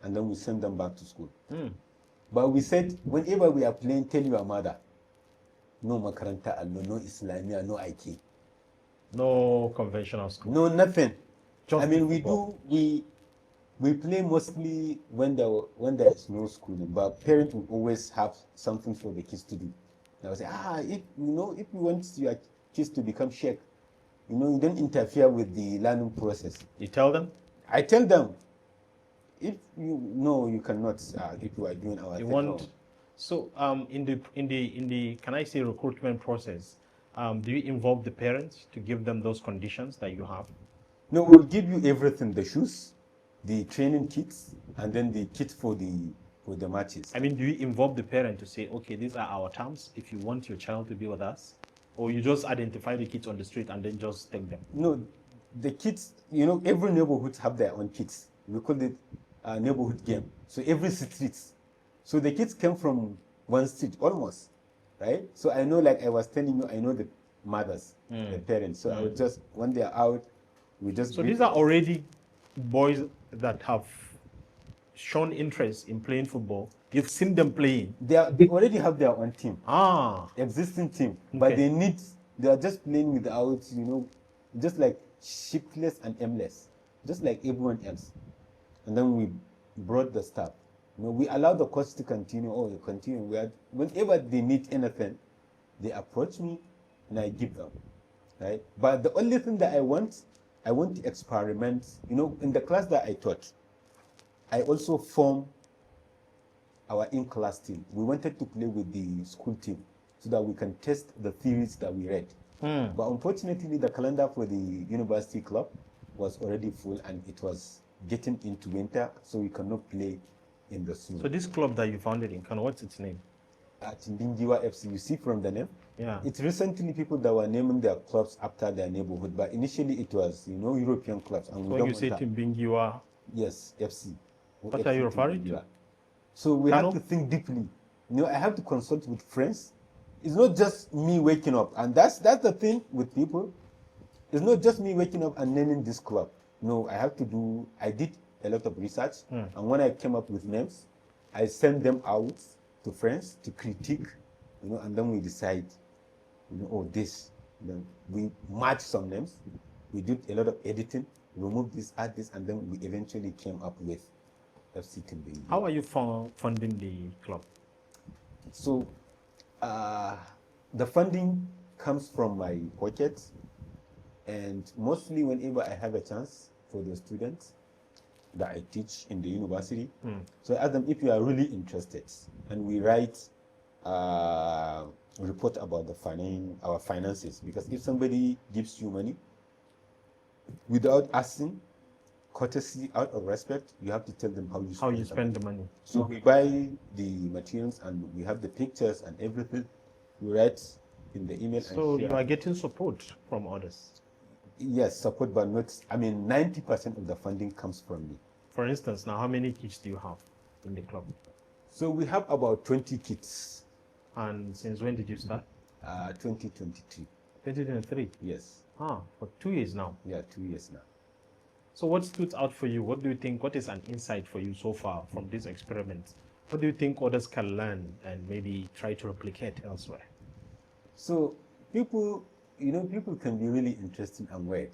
and then we send them back to school. But we said, whenever we are playing, tell your mother, no makaranta allo, no Islamia, no IK. No conventional school. No, nothing. Just I mean, we play mostly when there is no schooling, but parents will always have something for the kids to do. They will say, if you want your kids to become sheikh, you know, you don't interfere with the learning process. You tell them? I tell them, if you cannot. If you are doing our thing. So in the can I say recruitment process, do you involve the parents to give them those conditions that you have? No, we'll give you everything: the shoes, the training kits, and then the kit for the matches. I mean, do you involve the parent to say, okay, these are our terms if you want your child to be with us, or you just identify the kids on the street and then just take them? No, the kids, you know, every neighborhood have their own kids. We call it a neighborhood game. So every street. So the kids came from one street almost, right? So I know, like I was telling you, I know the mothers, the parents. So I would just, when they are out, we just... So these are already boys that have shown interest in playing football. You've seen them playing. They already have their own team. Existing team. Okay. But they are just playing without, you know, just like shiftless and aimless, just like everyone else. And then we brought the staff. You know, we allow the coach to continue. Oh, you continue. Whenever they need anything, they approach me and I give them, right? But the only thing that I want to experiment. You know, in the class that I taught, I also formed our in-class team. We wanted to play with the school team so that we can test the theories that we read. But unfortunately, the calendar for the university club was already full and it was getting into winter, so we cannot play in the snow. So this club that you founded in Kano, what's its name? Chimbingiwa FC. You see from the name? Yeah. It's recently people that were naming their clubs after their neighborhood, but initially it was, you know, European clubs. And when you say Chimbingiwa? Yes, FC. What are you referring to? So we have to think deeply. You know, I have to consult with friends it's not just me waking up, and that's the thing with people. It's not just me waking up and naming this club. No, I did a lot of research, and when I came up with names, I sent them out to friends to critique, and then we decide, this. Then we match some names. We did a lot of editing, remove this, add this, and then we eventually came up with FC Timbe. How are you funding the club? So, the funding comes from my pocket, and mostly whenever I have a chance for the students that I teach in the university. So I ask them, if you are really interested, and we write a report about our finances, because if somebody gives you money without asking, courtesy, out of respect, you have to tell them how you spend the money. So we buy the materials and we have the pictures and everything. We write in the email. So you are getting support from others? Yes, support, but not, 90% of the funding comes from me. For instance, now how many kids do you have in the club? So we have about 20 kids. And since when did you start? 2023. 2023? Yes. For 2 years now? Yeah, 2 years now. So what stood out for you? What do you think, what is an insight for you so far from this experiment? What do you think others can learn and maybe try to replicate elsewhere? So people can be really interesting and weird.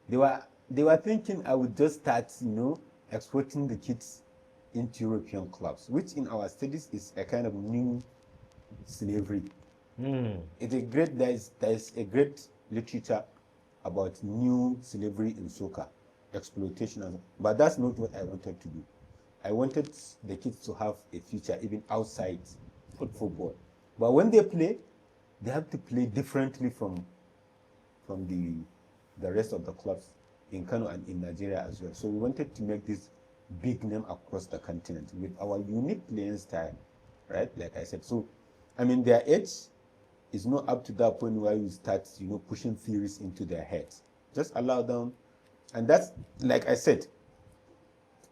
They were thinking I would just start, exporting the kids into European clubs, which in our studies is a kind of new slavery. It's a great, there is a great literature about new slavery in soccer, exploitation, but that's not what I wanted to do. I wanted the kids to have a future even outside football. But when they play, they have to play differently from the rest of the clubs in Kano and in Nigeria as well. So we wanted to make this big name across the continent with our unique playing style, right? Like I said. So, their age is not up to that point where you start, pushing theories into their heads. Just allow them. And that's, like I said,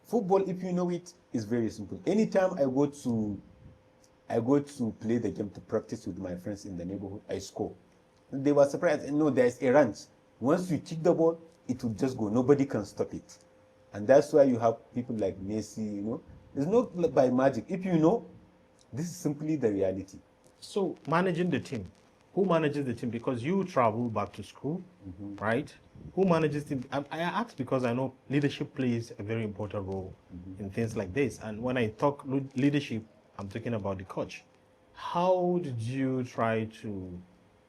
football, if you know it, is very simple. Anytime I go to play the game to practice with my friends in the neighborhood, I score. They were surprised. No, there's a range. Once you kick the ball, it will just go. Nobody can stop it. And that's why you have people like Messi, It's not by magic. If you know, this is simply the reality. So managing the team, who manages the team? Because you travel back to school, right? Who manages the team? I ask because I know leadership plays a very important role in things like this. And when I talk leadership, I'm talking about the coach. How did you try to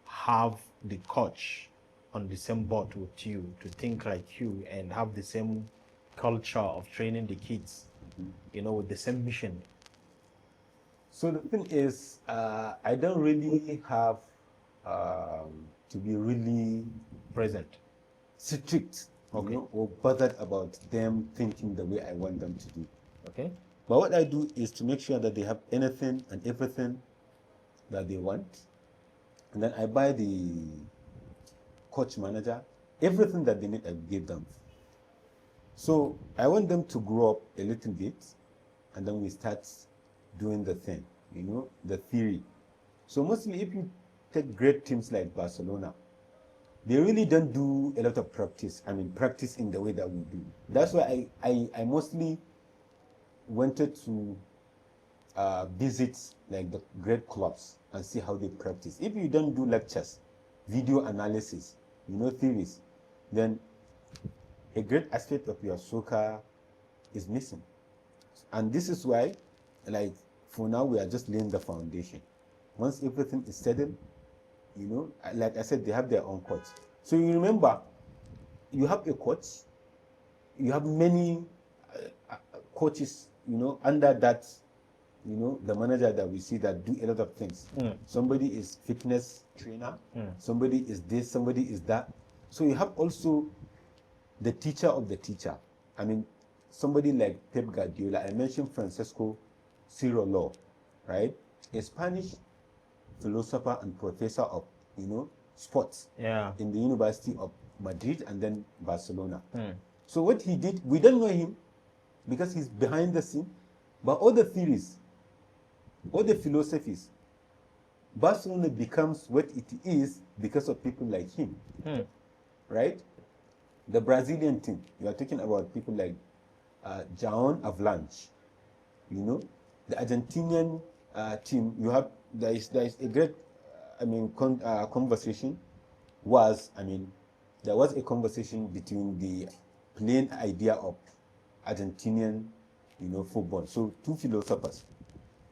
have the coach on the same boat with you, to think like you and have the same culture of training the kids, with the same mission? So the thing is, I don't really have to be really present, strict, or bothered about them thinking the way I want them to do. Okay. But what I do is to make sure that they have anything and everything that they want. And then I buy the coach manager, everything that they need, I give them. So I want them to grow up a little bit, and then we start doing the thing, the theory. So mostly if you take great teams like Barcelona, they really don't do a lot of practice. Practice in the way that we do. That's why I mostly wanted to visit like the great clubs and see how they practice. If you don't do lectures, video analysis, theories, then a great aspect of your soccer is missing. And this is why, like, for now, we are just laying the foundation. Once everything is settled, like I said, they have their own coach. So you remember, you have a coach, you have many coaches, under that, the manager that we see that do a lot of things. Somebody is fitness trainer, somebody is this, somebody is that. So you have also the teacher of the teacher. Somebody like Pep Guardiola. I mentioned Francesco Cirolo, right? A Spanish philosopher and professor of, sports in the University of Madrid and then Barcelona. So what he did, we don't know him because he's behind the scene, but all the theories, all the philosophies Barcelona becomes what it is because of people like him, right? The Brazilian team, you are talking about people like João Avalanche, you know. The Argentinian team, there is a great, conversation there was a conversation between the plain idea of Argentinian, football. So two philosophers.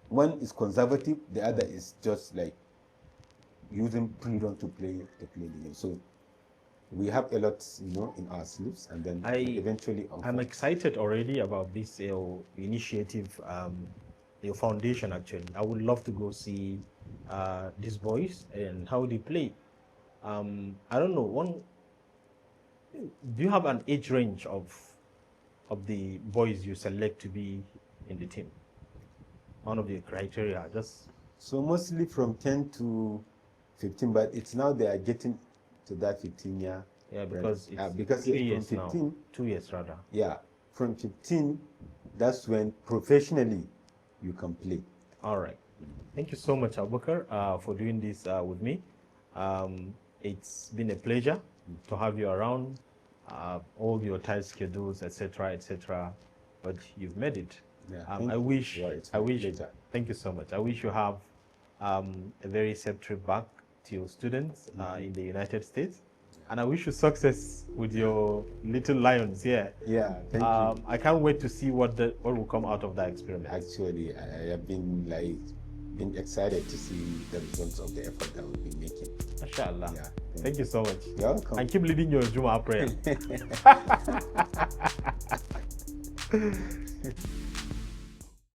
One is conservative, the other is just like using freedom to play the game. So we have a lot, in our sleeves, and then eventually. I'm excited already about this initiative, your foundation. Actually, I would love to go see these boys and how they play. I don't know. Do you have an age range of the boys you select to be in the team? One of the criteria, just so mostly from 10 to 15, but it's now they are getting to that 15 year. Yeah, because right? Because 2 years from 15, now. 2 years rather. Yeah, from 15, that's when professionally you can play. All right. Thank you so much, Abubakar, for doing this with me. It's been a pleasure to have you around. All your tight schedules, etc., but you've made it. Yeah, I wish. Thank you so much. I wish you have a very safe trip back to your students in the United States, and I wish you success with your little lions here. Yeah, thank you. I can't wait to see what will come out of that experiment. Actually, I have been excited to see the results of the effort that we've been making. Mashallah. Yeah, thank you so much. You're welcome. And keep leading your Juma prayer.